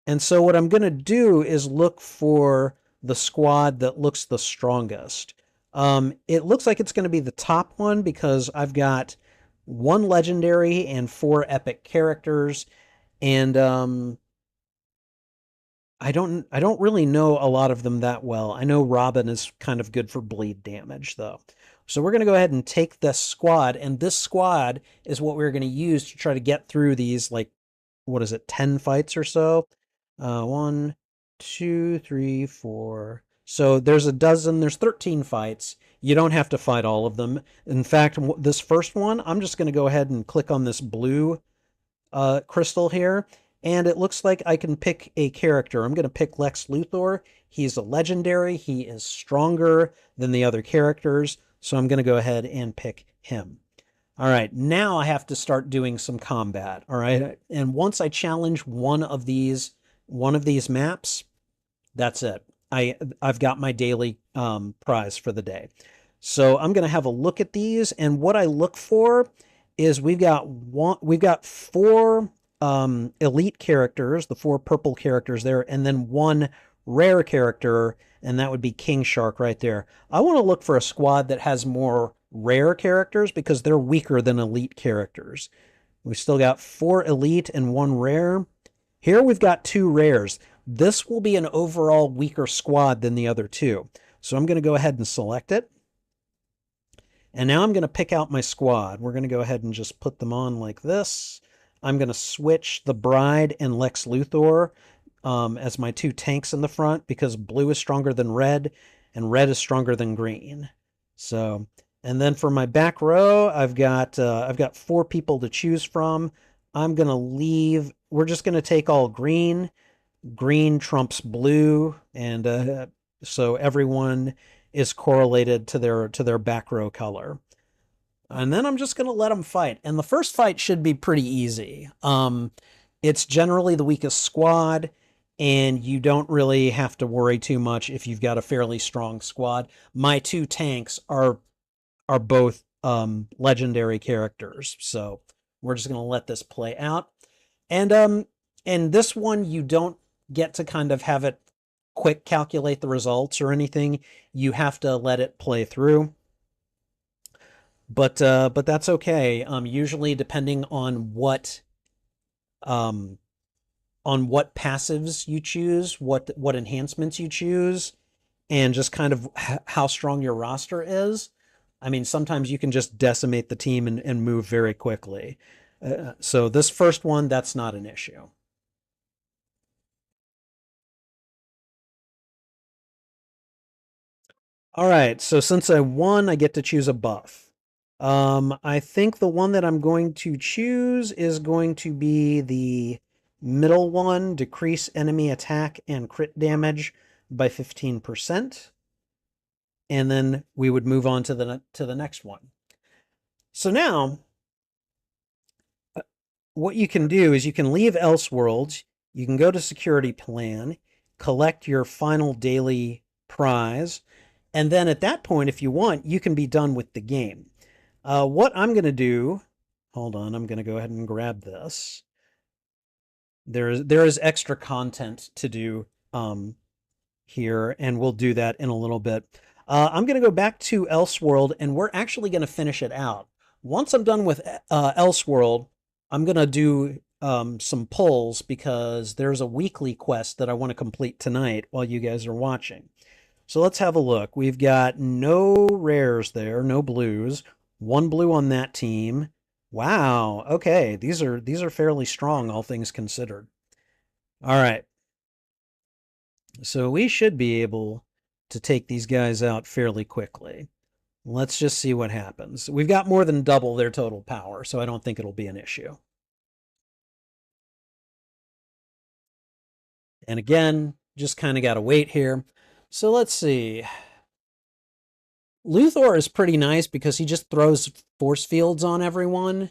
And so what I'm going to do is look for the squad that looks the strongest. It looks like it's going to be the top one because I've got 1 legendary and 4 epic characters. And I don't really know a lot of them that well. I know Robin is kind of good for bleed damage, though. So we're going to go ahead and take this squad, and this squad is what we're going to use to try to get through these, like, what is it, 10 fights or so? 1, 2, 3, 4. So there's 13 fights. You don't have to fight all of them. In fact, this first one, I'm just going to go ahead and click on this blue crystal here, and it looks like I can pick a character. I'm going to pick Lex Luthor. He's a legendary. He is stronger than the other characters, so I'm going to go ahead and pick him. All right, now I have to start doing some combat. All right, and once I challenge one of these maps, that's it. I've got my daily prize for the day. So I'm going to have a look at these, and what I look for is we've got 4 elite characters, the 4 purple characters there, and then 1 rare character, and that would be King Shark right there. I want to look for a squad that has more rare characters because they're weaker than elite characters. We've still got 4 elite and 1 rare. Here we've got 2 rares. This will be an overall weaker squad than the other 2. So I'm going to go ahead and select it. And now I'm going to pick out my squad. We're going to go ahead and just put them on like this. I'm going to switch the Bride and Lex Luthor as my 2 tanks in the front because blue is stronger than red and red is stronger than green. So, and then for my back row, I've got 4 people to choose from. I'm going to leave. We're just going to take all green. Green trumps blue, and so everyone is correlated to their back row color. And then I'm just going to let them fight. And the first fight should be pretty easy. It's generally the weakest squad, and you don't really have to worry too much if you've got a fairly strong squad. My 2 tanks are both legendary characters, so we're just going to let this play out. And this one, you don't get to kind of have it quick calculate the results or anything. You have to let it play through. But that's okay. Usually depending on what on what passives you choose, what enhancements you choose, and just kind of how strong your roster is. I mean, sometimes you can just decimate the team and move very quickly. So this first one, that's not an issue. All right, so since I won, I get to choose a buff. I think the one that I'm going to choose is going to be the middle one, decrease enemy attack and crit damage by 15%. And then we would move on to the next one. So now what you can do is you can leave Elseworlds, you can go to security plan, collect your final daily prize, and then at that point, if you want, you can be done with the game. What I'm going to do, hold on, I'm going to go ahead and grab this. There is extra content to do here, and we'll do that in a little bit. I'm going to go back to Elseworld, and we're actually going to finish it out. Once I'm done with Elseworld, I'm going to do some pulls because there's a weekly quest that I want to complete tonight while you guys are watching. So let's have a look. We've got no rares there, no blues. One blue on that team. Wow. Okay, these are fairly strong, all things considered. All right. So we should be able to take these guys out fairly quickly. Let's just see what happens. We've got more than double their total power, so I don't think it'll be an issue. And again, just kind of got to wait here. So let's see. Luthor is pretty nice because he just throws force fields on everyone.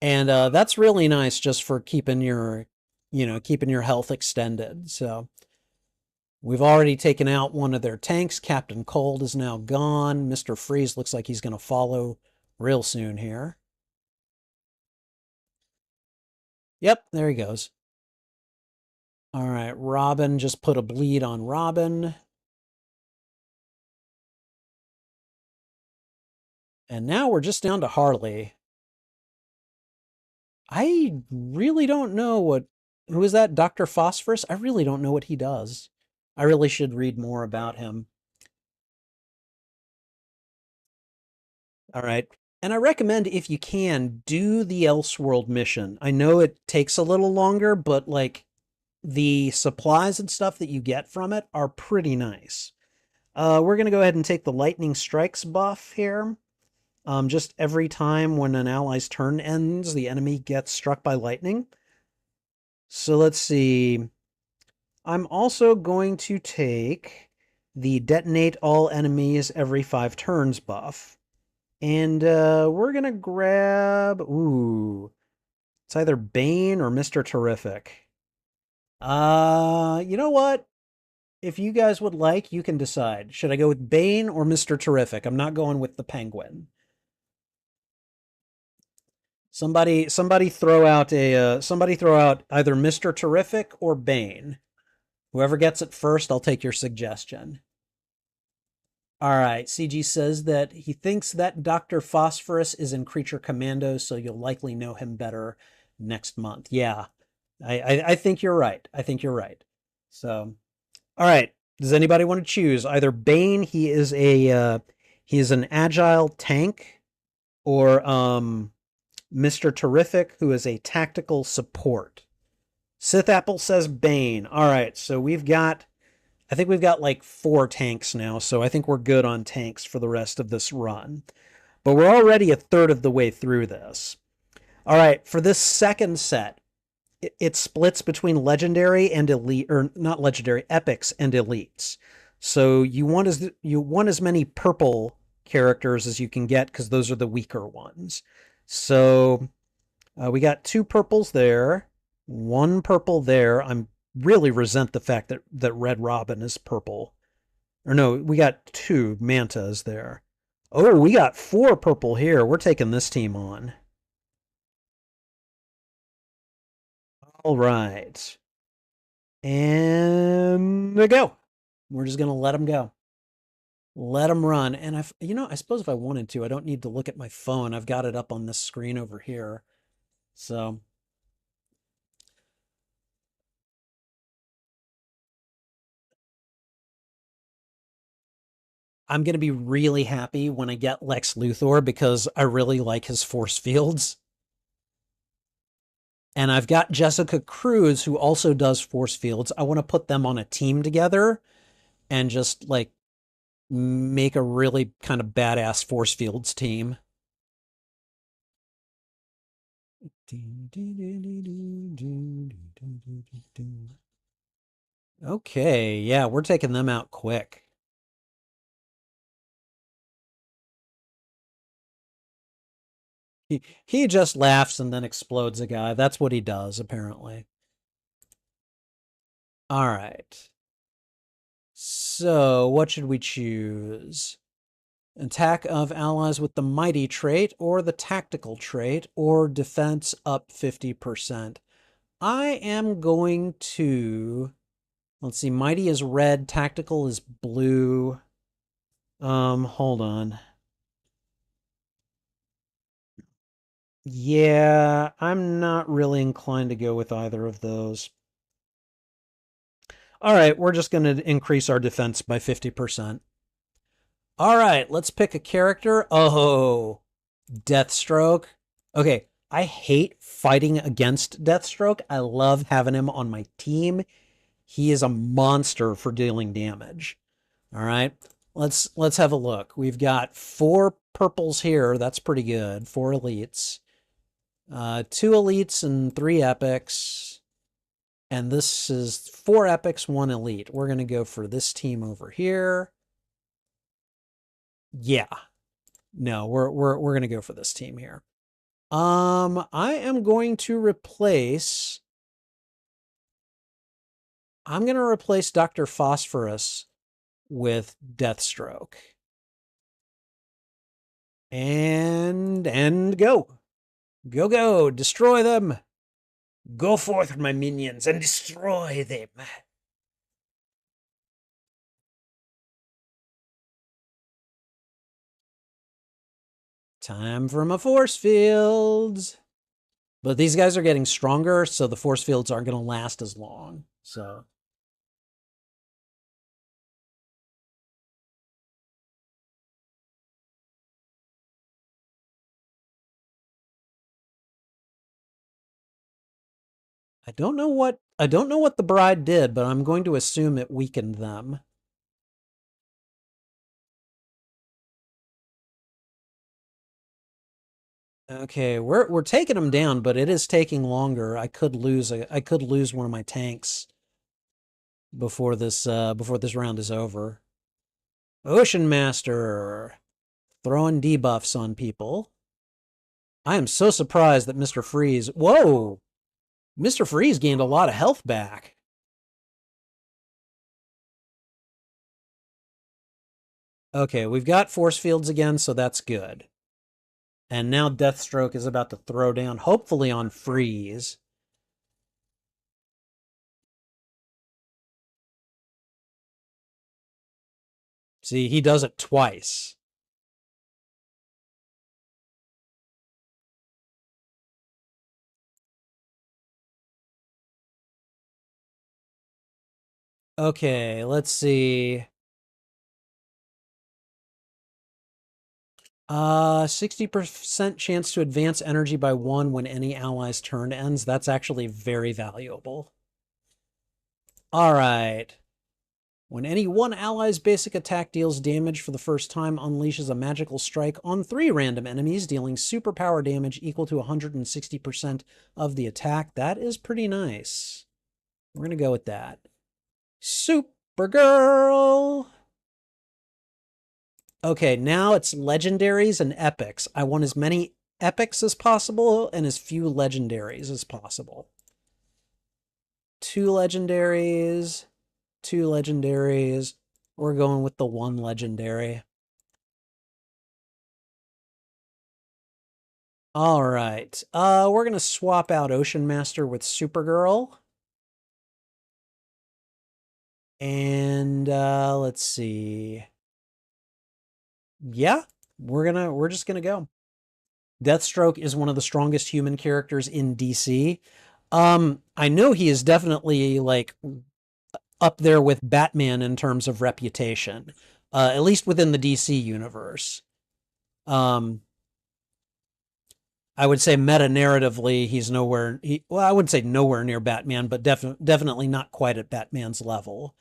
And that's really nice just for keeping your, keeping your health extended. So we've already taken out one of their tanks. Captain Cold is now gone. Mr. Freeze looks like he's going to follow real soon here. Yep, there he goes. All right, Robin just put a bleed on Robin. And now we're just down to Harley. I really don't know who is that? Dr. Phosphorus? I really don't know what he does. I really should read more about him. All right. And I recommend, if you can, do the Elseworld mission. I know it takes a little longer, but like the supplies and stuff that you get from it are pretty nice. We're going to go ahead and take the Lightning Strikes buff here. Just every time when an ally's turn ends, the enemy gets struck by lightning. So let's see. I'm also going to take the Detonate All Enemies Every 5 Turns buff. And we're going to grab... Ooh. It's either Bane or Mr. Terrific. You know what? If you guys would like, you can decide. Should I go with Bane or Mr. Terrific? I'm not going with the Penguin. Somebody throw out either Mr. Terrific or Bane. Whoever gets it first, I'll take your suggestion. All right, CG says that he thinks that Dr. Phosphorus is in Creature Commando, so you'll likely know him better next month. Yeah, I think you're right. I think you're right. So, all right. Does anybody want to choose either Bane? He is an agile tank, or Mr. Terrific, who is a tactical support. Sith Apple says Bane. All right, so I think we've got like 4 tanks now, so I think we're good on tanks for the rest of this run. But we're already a third of the way through this. All right, for this second set, it splits between legendary and elite, or not legendary, epics and elites. So you want as many purple characters as you can get, because those are the weaker ones. So we got 2 purples there, 1 purple there. I'm really resent the fact that Red Robin is purple. Or no, we got 2 Mantas there. Oh, we got 4 purple here. We're taking this team on. All right. And they go. We're just going to let them go. Let them run. And I suppose if I wanted to, I don't need to look at my phone. I've got it up on this screen over here. So I'm going to be really happy when I get Lex Luthor because I really like his force fields. And I've got Jessica Cruz, who also does force fields. I want to put them on a team together and just like make a really kind of badass force fields team. Okay, yeah, we're taking them out quick. He just laughs and then explodes a guy. That's what he does, apparently. All right. So, what should we choose? Attack of allies with the mighty trait or the tactical trait or defense up 50%. I am going to, let's see, mighty is red, tactical is blue. Hold on. Yeah, I'm not really inclined to go with either of those. All right, we're just going to increase our defense by 50%. All right, let's pick a character. Oh, Deathstroke. Okay, I hate fighting against Deathstroke. I love having him on my team. He is a monster for dealing damage. All right, let's have a look. We've got 4 purples here. That's pretty good. 4 elites. 2 elites and 3 epics. And this is 4 epics, 1 elite. We're going to go for this team over here. Yeah. No, we're going to go for this team here. I am going to replace... I'm going to replace Dr. Phosphorus with Deathstroke. And go. Go, go. Destroy them. Go forth, my minions, and destroy them. Time for my force fields. But these guys are getting stronger, so the force fields aren't going to last as long. So... I don't know what the bride did, but I'm going to assume it weakened them. Okay, we're taking them down, but it is taking longer. I could lose one of my tanks before this round is over. Ocean Master throwing debuffs on people. I am so surprised that Mr. Freeze. Whoa! Mr. Freeze gained a lot of health back. Okay, we've got force fields again, so that's good. And now Deathstroke is about to throw down, hopefully on Freeze. See, he does it twice. Okay, let's see. 60% chance to advance energy by 1 when any ally's turn ends. That's actually very valuable. All right. When any one ally's basic attack deals damage for the first time, unleashes a magical strike on 3 random enemies, dealing superpower damage equal to 160% of the attack. That is pretty nice. We're going to go with that. Supergirl! Okay, now it's legendaries and epics. I want as many epics as possible and as few legendaries as possible. 2 legendaries, 2 legendaries. We're going with the 1 legendary. All right. We're going to swap out Ocean Master with Supergirl. And let's see. Yeah, we're just gonna go. Deathstroke is one of the strongest human characters in DC. I know he is definitely like up there with Batman in terms of reputation. at least within the DC universe. Um, I would say meta narratively, he's nowhere. Well, I wouldn't say nowhere near Batman, but definitely not quite at Batman's level.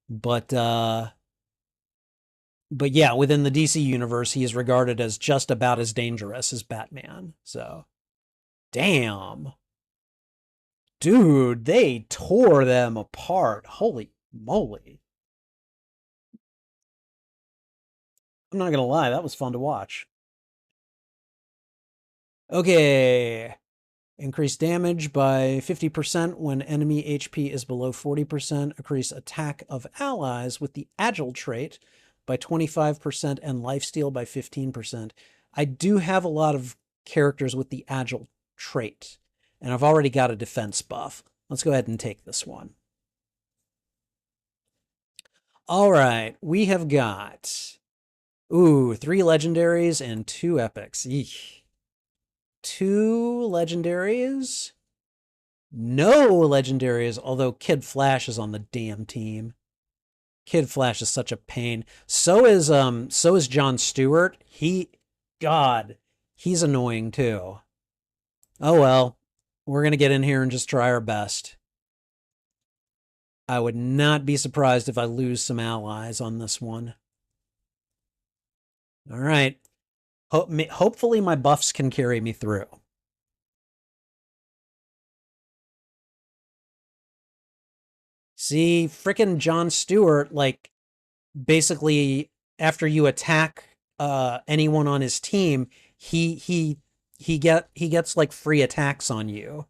But but yeah, within the DC universe, he is regarded as just about as dangerous as Batman. So, damn, dude, they tore them apart. Holy moly! I'm not gonna lie, that was fun to watch. Okay. Increase damage by 50% when enemy HP is below 40%. Increase attack of allies with the Agile trait by 25% and lifesteal by 15%. I do have a lot of characters with the Agile trait, and I've already got a defense buff. Let's go ahead and take this one. All right, we have got, 3 legendaries and 2 epics. Eek. 2 legendaries. No legendaries, although Kid Flash is on the damn team. Kid Flash is such a pain. So is John Stewart. God, he's annoying too. Oh well. We're gonna get in here and just try our best. I would not be surprised if I lose some allies on this one. All right. Hopefully my buffs can carry me through. See, frickin' John Stewart, like, basically after you attack anyone on his team, he gets like free attacks on you.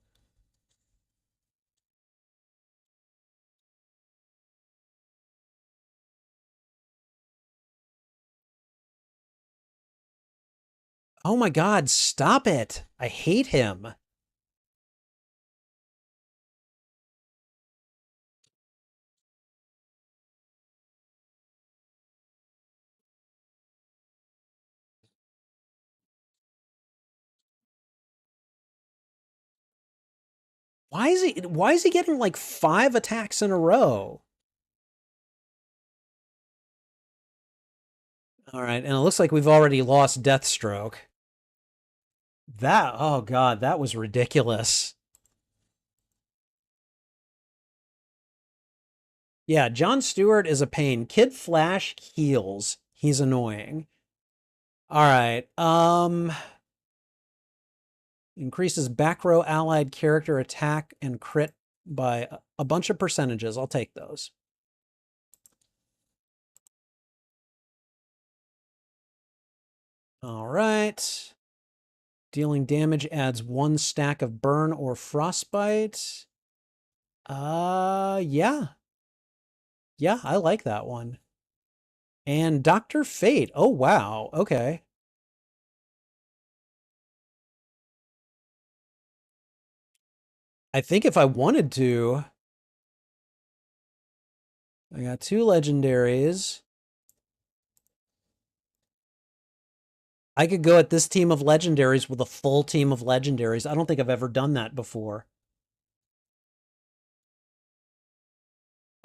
Oh my god, stop it. I hate him. Why is he getting like 5 attacks in a row? All right, and it looks like we've already lost Deathstroke. Oh god, that was ridiculous. Yeah, John Stewart is a pain. Kid Flash heals. He's annoying. All right. Increases back row allied character attack and crit by a bunch of percentages. I'll take those. All right. Dealing damage adds 1 stack of burn or frostbite. Yeah. Yeah, I like that one. And Dr. Fate. Oh, wow. Okay. I think if I wanted to, I got 2 legendaries. I could go at this team of legendaries with a full team of legendaries. I don't think I've ever done that before.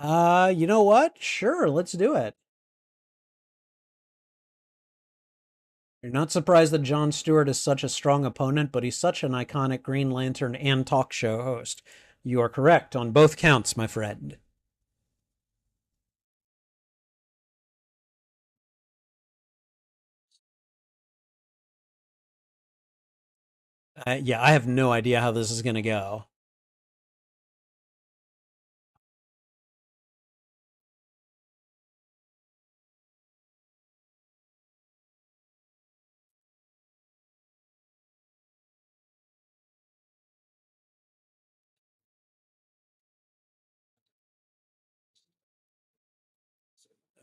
You know what? Sure, let's do it. You're not surprised that Jon Stewart is such a strong opponent, but he's such an iconic Green Lantern and talk show host. You are correct on both counts, my friend. Yeah, I have no idea how this is going to go.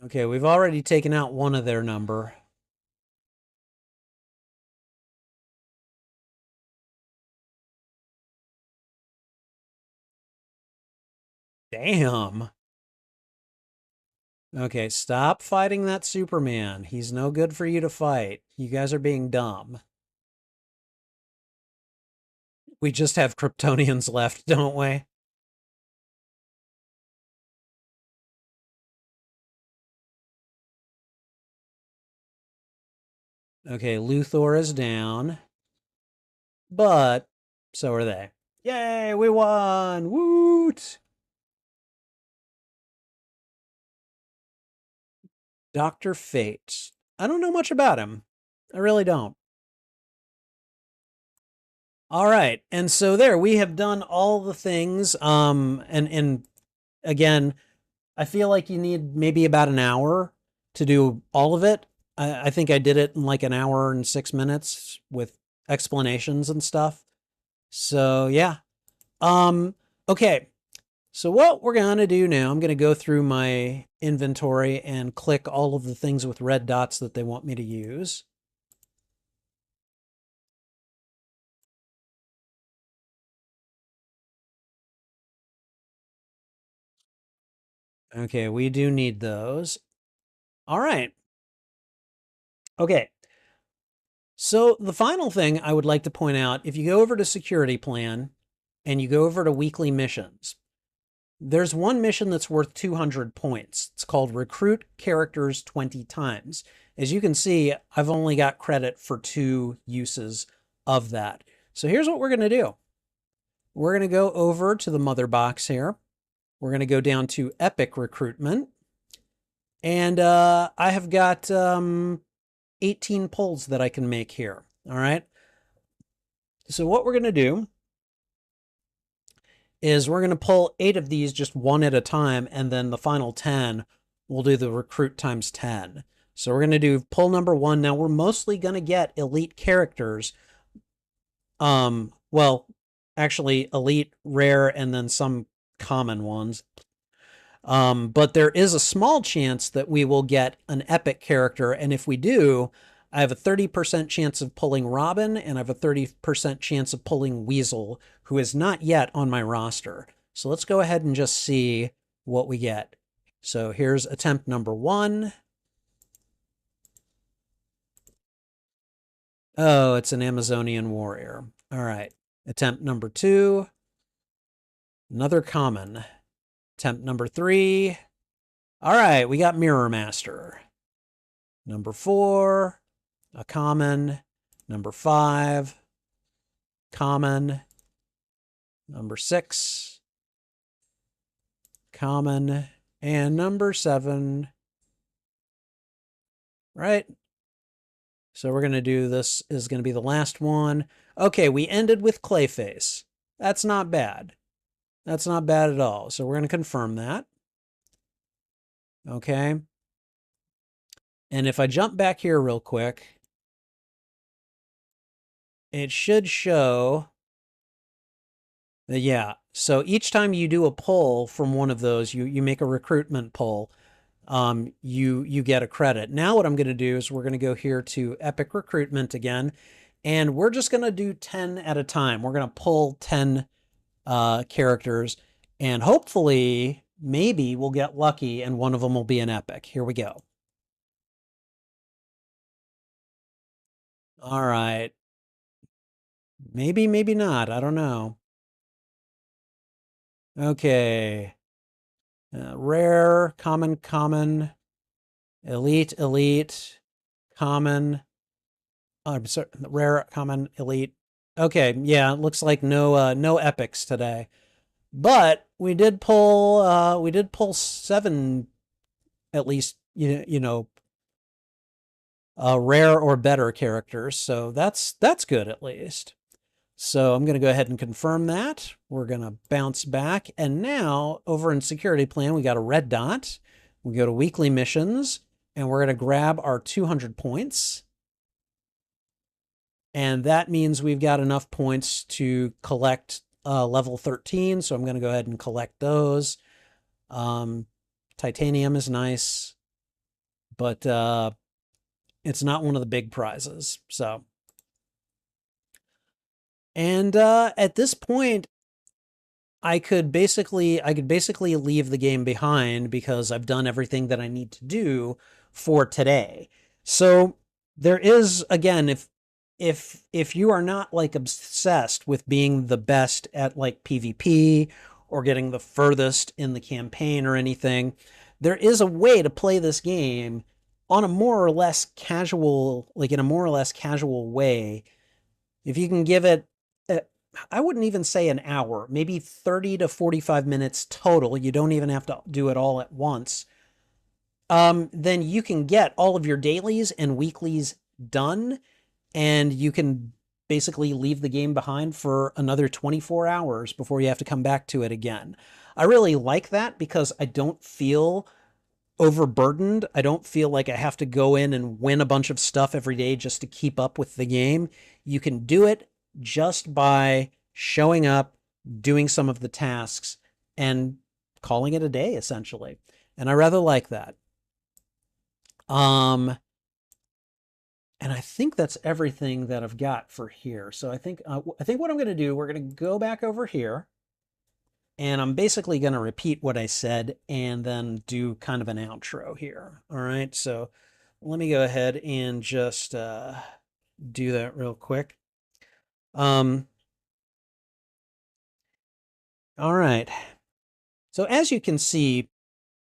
Okay, we've already taken out one of their number. Damn. Okay, stop fighting that Superman. He's no good for you to fight. You guys are being dumb. We just have Kryptonians left, don't we? Okay, Luthor is down, but so are they. Yay, we won! Woot! Dr. Fate. I don't know much about him. I really don't. All right. And so there we have done all the things. And again, I feel like you need maybe about an hour to do all of it. I think I did it in like an hour and 6 minutes with explanations and stuff. So yeah. Um, okay. So what we're going to do now, I'm going to go through my inventory and click all of the things with red dots that they want me to use. Okay, we do need those. All right. Okay. So the final thing I would like to point out, if you go over to security plan and you go over to weekly missions, there's one mission that's worth 200 points. It's called Recruit Characters 20 Times. As you can see, I've only got credit for 2 uses of that. So here's what we're going to do. We're going to go over to the mother box here. We're going to go down to Epic Recruitment. And I have got 18 pulls that I can make here. All right. So what we're going to do is we're going to pull 8 of these just one at a time, and then the final 10, we'll do the recruit times 10. So we're going to do pull number 1. Now we're mostly going to get elite characters. Well, actually elite, rare, and then some common ones. But there is a small chance that we will get an epic character, and if we do, I have a 30% chance of pulling Robin, and I have a 30% chance of pulling Weasel, who is not yet on my roster. So let's go ahead and just see what we get. So here's attempt number 1. Oh, it's an Amazonian warrior. All right. Attempt number 2. Another common. Attempt number 3. All right, we got Mirror Master. Number 4, a common. Number 5, common. Number 6, common. And number 7, right? So we're going to do this is going to be the last one. Okay, we ended with Clayface. That's not bad. That's not bad at all. So we're going to confirm that. Okay. And if I jump back here real quick, it should show that, yeah. So each time you do a pull from one of those, you make a recruitment pull, you get a credit. Now what I'm going to do is we're going to go here to Epic Recruitment again, and we're just going to do 10 at a time. We're going to pull 10 characters, and hopefully, maybe we'll get lucky and one of them will be an epic. Here we go. All right. Maybe, maybe not. I don't know. Okay. Rare, common, common, elite, elite, common. I'm sorry, rare, common, elite. Okay, yeah, it looks like no epics today. But we did pull 7 at least, rare or better characters. So that's good at least. So I'm going to go ahead and confirm that. We're going to bounce back. And now over in security plan, we got a red dot. We go to weekly missions and we're going to grab our 200 points. And that means we've got enough points to collect level 13. So I'm going to go ahead and collect those. Titanium is nice, but it's not one of the big prizes. So, and at this point, I could basically leave the game behind because I've done everything that I need to do for today. So there is, again, if you are not like obsessed with being the best at like PvP or getting the furthest in the campaign or anything, there is a way to play this game on a more or less casual, like in a more or less casual way, if you can give it, uh, I wouldn't even say an hour, maybe 30 to 45 minutes total. You don't even have to do it all at once. Then you can get all of your dailies and weeklies done, and you can basically leave the game behind for another 24 hours before you have to come back to it again. I really like that because I don't feel overburdened. I don't feel like I have to go in and win a bunch of stuff every day just to keep up with the game. You can do it just by showing up, doing some of the tasks, and calling it a day, essentially. And I rather like that. Um, and I think that's everything that I've got for here. So I think what I'm going to do, we're going to go back over here, and I'm basically going to repeat what I said and then do kind of an outro here. All right, so let me go ahead and just do that real quick. All right. So as you can see,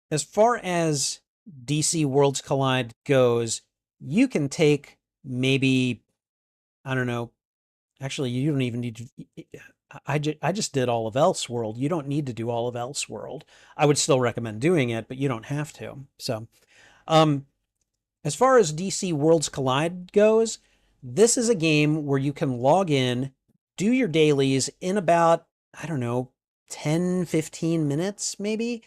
as far as DC Worlds Collide goes, you can take maybe, I don't know, actually, you don't even need to. I just did all of Elseworld. You don't need to do all of Elseworld. I would still recommend doing it, but you don't have to. So, um, as far as DC Worlds Collide goes, this is a game where you can log in, do your dailies in about, I don't know, 10, 15 minutes maybe,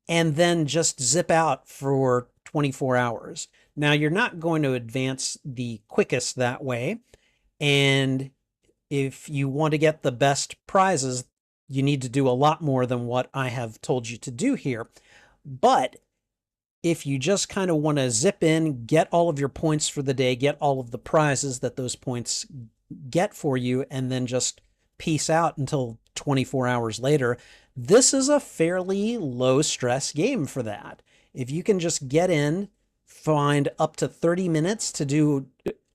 and then just zip out for 24 hours. Now, you're not going to advance the quickest that way. And if you want to get the best prizes, you need to do a lot more than what I have told you to do here. But if you just kind of want to zip in, get all of your points for the day, get all of the prizes that those points get for you, and then just peace out until 24 hours later, this is a fairly low stress game for that. If you can just get in, find up to 30 minutes to do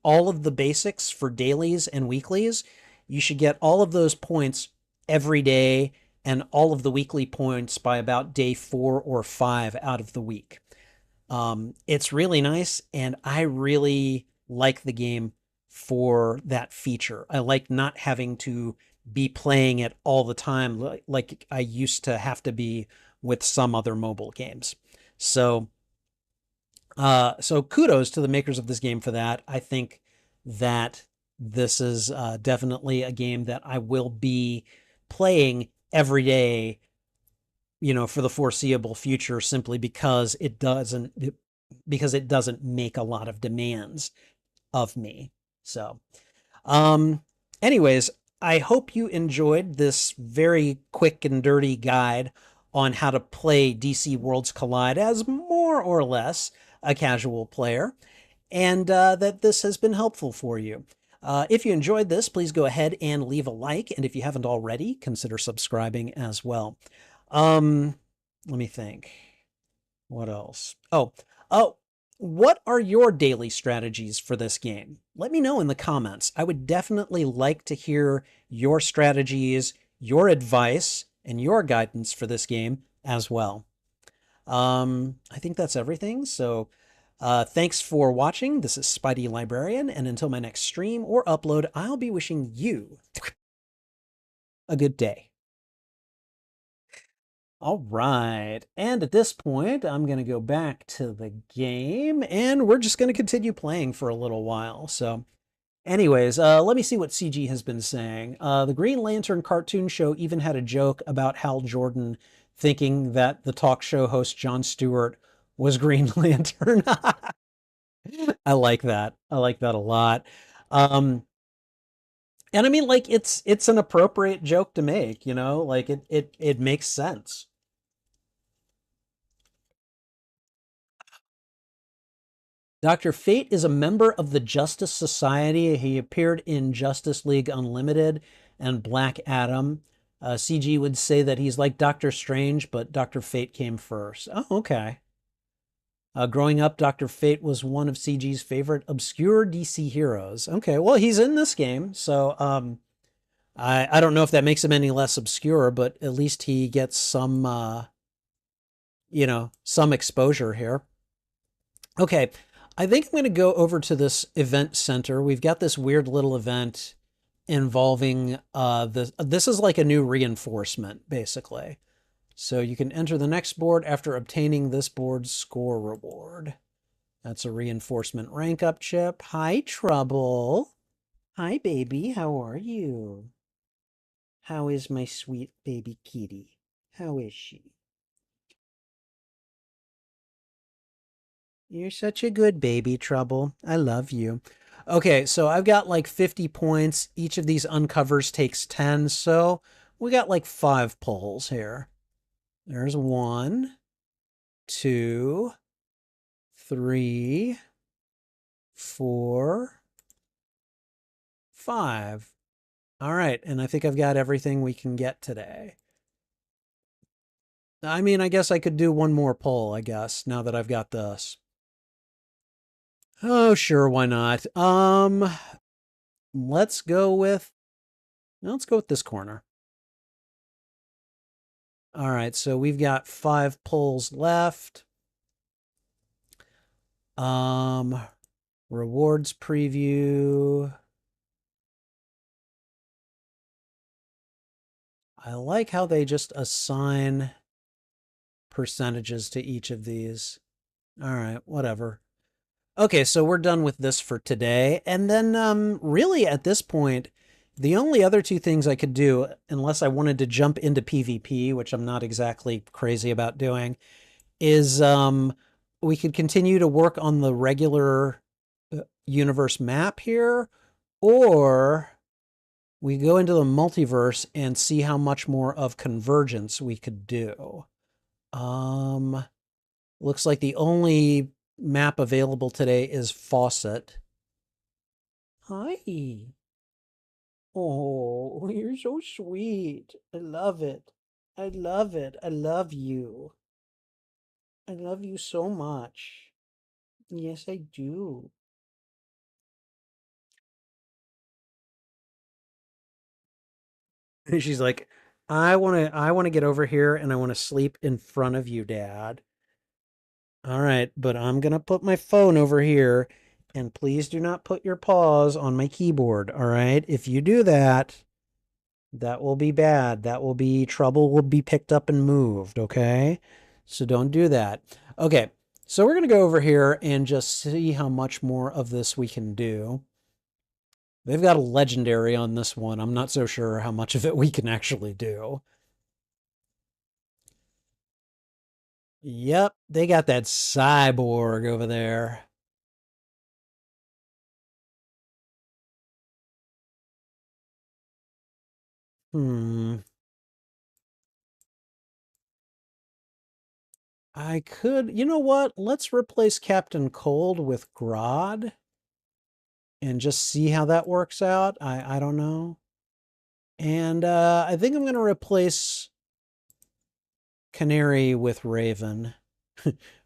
all of the basics for dailies and weeklies, you should get all of those points every day and all of the weekly points by about day 4 or 5 out of the week. It's really nice, and I really like the game for that feature. I like not having to be playing it all the time like I used to have to be with some other mobile games. So, so kudos to the makers of this game for that. I think that this is definitely a game that I will be playing every day, you know, for the foreseeable future, simply because it doesn't make a lot of demands of me. So, anyways, I hope you enjoyed this very quick and dirty guide on how to play DC Worlds Collide as more or less a casual player, and that this has been helpful for you. If you enjoyed this, please go ahead and leave a like, and if you haven't already, consider subscribing as well. Let me think. What else? Oh, what are your daily strategies for this game? Let me know in the comments. I would definitely like to hear your strategies, your advice, and your guidance for this game as well. I think that's everything. So, thanks for watching. This is Spidey Librarian, and until my next stream or upload, I'll be wishing you a good day. All right, and at this point, I'm going to go back to the game, and we're just going to continue playing for a little while. So, anyways, let me see what CG has been saying. The Green Lantern cartoon show even had a joke about Hal Jordan thinking that the talk show host Jon Stewart was Green Lantern. I like that. I like that a lot. And I mean, like, it's an appropriate joke to make, you know, like it makes sense. Dr. Fate is a member of the Justice Society. He appeared in Justice League Unlimited and Black Adam. CG would say that he's like Doctor Strange, but Dr. Fate came first. Oh, okay. Growing up, Dr. Fate was one of CG's favorite obscure DC heroes. Okay, well, he's in this game, so I don't know if that makes him any less obscure, but at least he gets some, you know, some exposure here. Okay, I think I'm going to go over to this event center. We've got this weird little event involving this is like a new reinforcement basically. So you can enter the next board after obtaining this board's score reward. That's a reinforcement rank up chip. Hi, Trouble. Hi, baby. How are you? How is my sweet baby kitty? How is she? You're such a good baby, Trouble. I love you. Okay, so I've got like 50 points. Each of these uncovers takes 10, so we got like 5 pulls here. There's 1, 2, 3, 4, 5. All right, and I think I've got everything we can get today. I mean, I guess I could do one more pull, I guess, now that I've got this. Oh, sure, why not? Let's go with this corner. All right, so we've got 5 pulls left. Rewards preview. I like how they just assign percentages to each of these. All right, whatever. Okay, so we're done with this for today. And then really at this point, the only other 2 things I could do, unless I wanted to jump into PvP, which I'm not exactly crazy about doing, is we could continue to work on the regular universe map here, or we go into the multiverse and see how much more of convergence we could do. Looks like the only map available today is Faucet. Hi. Oh, you're so sweet. I love it. I love it. I love you. I love you so much. Yes, I do. And she's like, I want to get over here and I want to sleep in front of you, Dad. All right, but I'm going to put my phone over here and please do not put your paws on my keyboard, all right? If you do that, that will be bad. That will be trouble will be picked up and moved, okay? So don't do that. Okay, so we're going to go over here and just see how much more of this we can do. They've got a legendary on this one. I'm not so sure how much of it we can actually do. Yep, they got that cyborg over there. Hmm. I could, you know what? Let's replace Captain Cold with Grodd and just see how that works out. I don't know. And I think I'm going to replace Canary with Raven.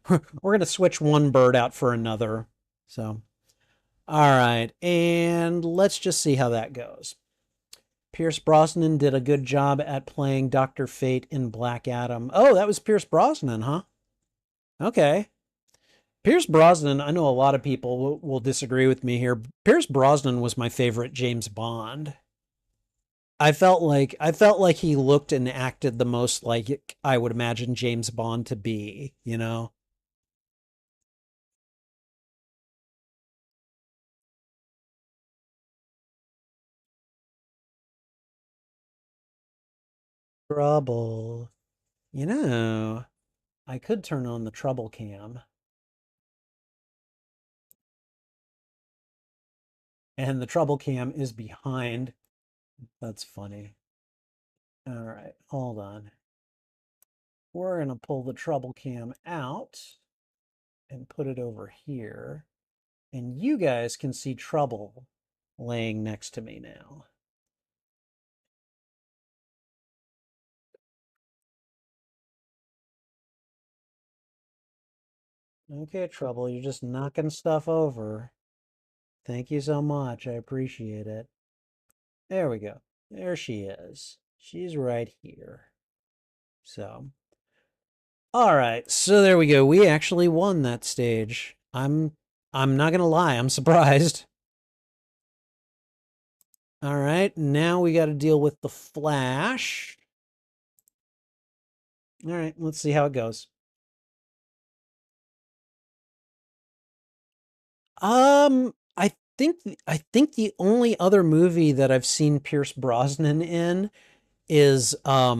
We're going to switch one bird out for another. So, all right. And let's just see how that goes. Pierce Brosnan did a good job at playing Dr. Fate in Black Adam. Oh, that was Pierce Brosnan, huh? Okay. Pierce Brosnan, I know a lot of people will disagree with me here. Pierce Brosnan was my favorite James Bond. I felt like he looked and acted the most like I would imagine James Bond to be, you know? Trouble. You know, I could turn on the trouble cam. And the trouble cam is behind. That's funny. All right, hold on. We're going to pull the trouble cam out and put it over here. And you guys can see Trouble laying next to me now. Okay, Trouble, you're just knocking stuff over. Thank you so much. I appreciate it. There we go. There she is. She's right here. So, all right. So there we go. We actually won that stage. I'm I'm not gonna lie, I'm surprised. All right, now we got to deal with the Flash. All right, let's see how it goes. I think the only other movie that I've seen Pierce Brosnan in is uh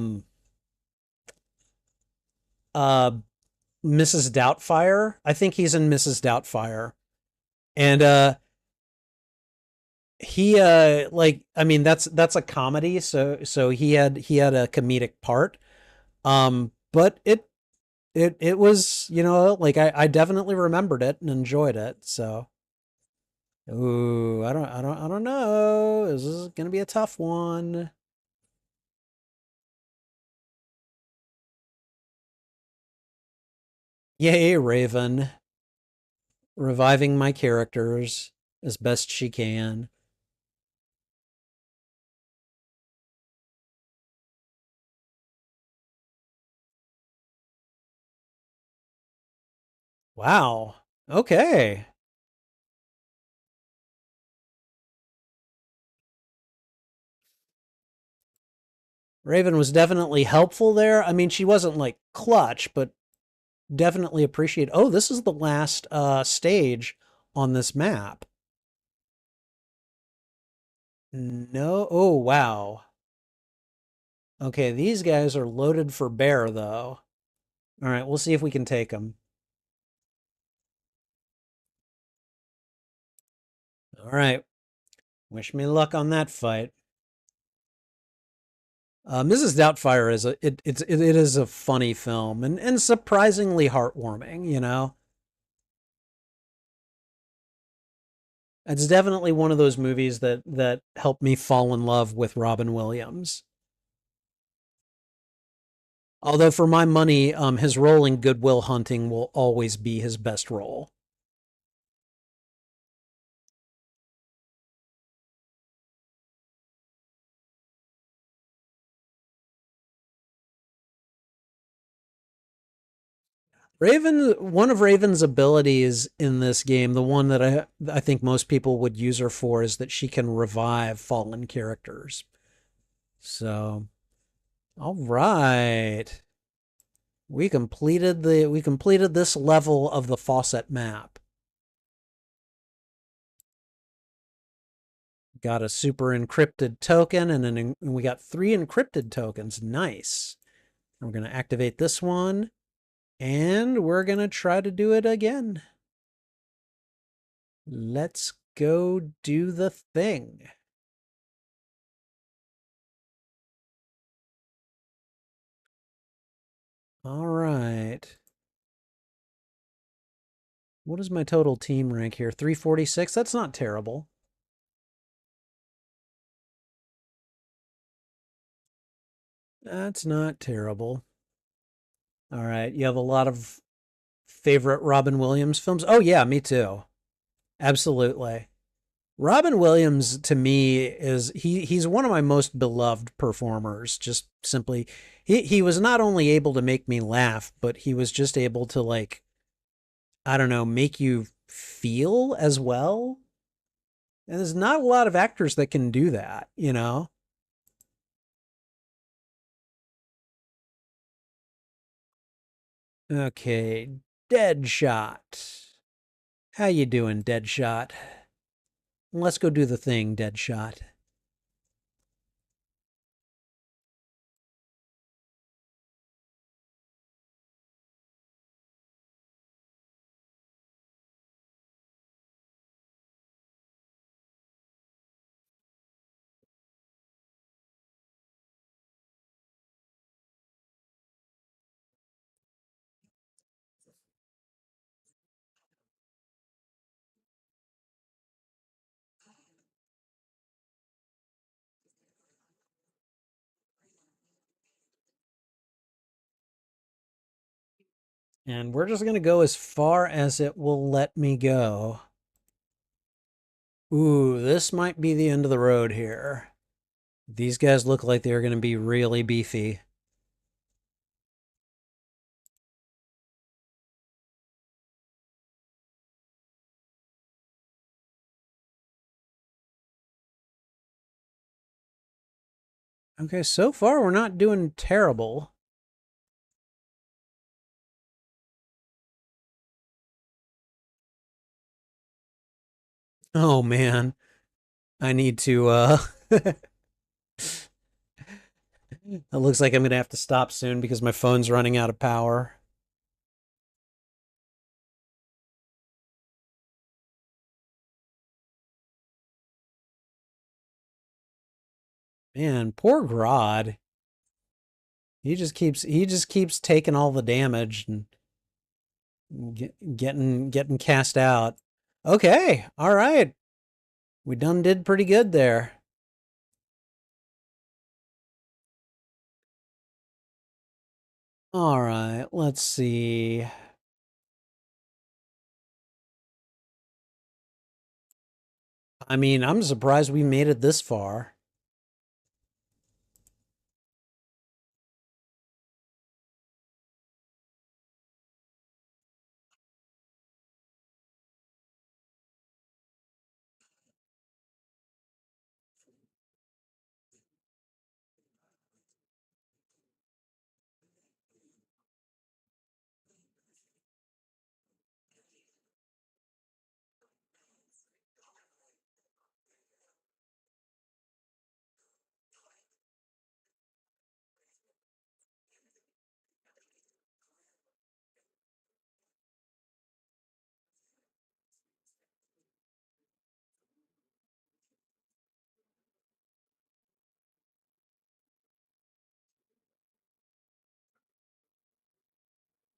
Mrs. Doubtfire. I think he's in Mrs. Doubtfire. And he like I mean that's a comedy, so he had a comedic part. But it was, like I definitely remembered it and enjoyed it. So, ooh, I don't know. This is gonna be a tough one. Yay, Raven, reviving my characters as best she can. Wow. Okay. Raven was definitely helpful there. I mean, she wasn't like clutch, but definitely appreciate. Oh, this is the last stage on this map. No. Oh, wow. Okay, these guys are loaded for bear, though. All right, we'll see if we can take them. All right, wish me luck on that fight. Mrs. Doubtfire is it is a funny film and surprisingly heartwarming. It's definitely one of those movies that helped me fall in love with Robin Williams. Although for my money, his role in Good Will Hunting will always be his best role. One of Raven's abilities in this game, the one that I think most people would use her for, is that she can revive fallen characters. So, all right. We completed this level of the faucet map. Got a super encrypted token and we got 3 encrypted tokens. Nice. And we're going to activate this one and we're going to try to do it again. Let's go do the thing. All right. What is my total team rank here? 346? That's not terrible. That's not terrible. All right. You have a lot of favorite Robin Williams films? Oh, yeah, me too. Absolutely. Robin Williams to me is he's one of my most beloved performers. Just simply, he was not only able to make me laugh, but he was just able to, like, I don't know, make you feel as well. And there's not a lot of actors that can do that. Okay, Deadshot. How you doing, Deadshot? Let's go do the thing, Deadshot. And we're just going to go as far as it will let me go. Ooh, this might be the end of the road here. These guys look like they're going to be really beefy. Okay, so far we're not doing terrible. Oh man, I need to it looks like I'm gonna have to stop soon because my phone's running out of power. Man, poor Grodd. He just keeps taking all the damage and getting cast out. Okay, all right. We done did pretty good there. All right, let's see. I mean, I'm surprised we made it this far.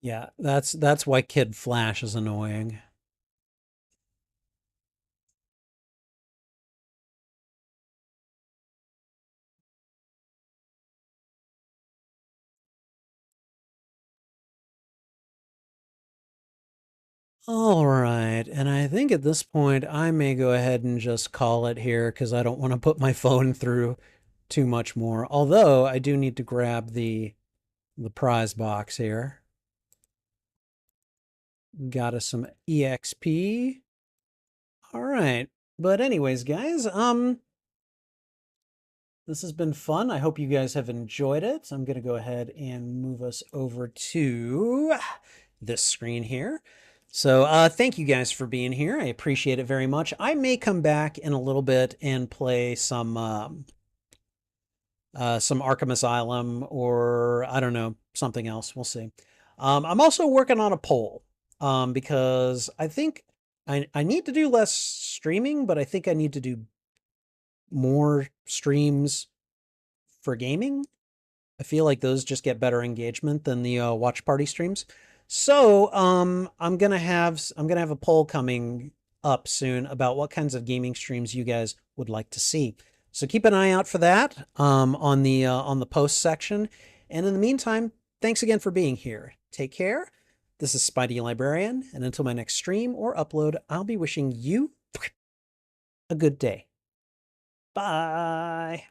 Yeah, that's why Kid Flash is annoying. All right, and I think at this point I may go ahead and just call it here because I don't want to put my phone through too much more. Although I do need to grab the prize box here. Got us some EXP. All right. But anyways, guys, this has been fun. I hope you guys have enjoyed it. I'm going to go ahead and move us over to this screen here. So thank you guys for being here. I appreciate it very much. I may come back in a little bit and play some Arkham Asylum or I don't know, something else. We'll see. I'm also working on a poll because I think I need to do less streaming, but I think I need to do more streams for gaming. I feel like those just get better engagement than the watch party streams. So I'm gonna have a poll coming up soon about what kinds of gaming streams you guys would like to see. So keep an eye out for that on the post section. And in the meantime, thanks again for being here. Take care. This is Spidey Librarian, and until my next stream or upload, I'll be wishing you a good day. Bye.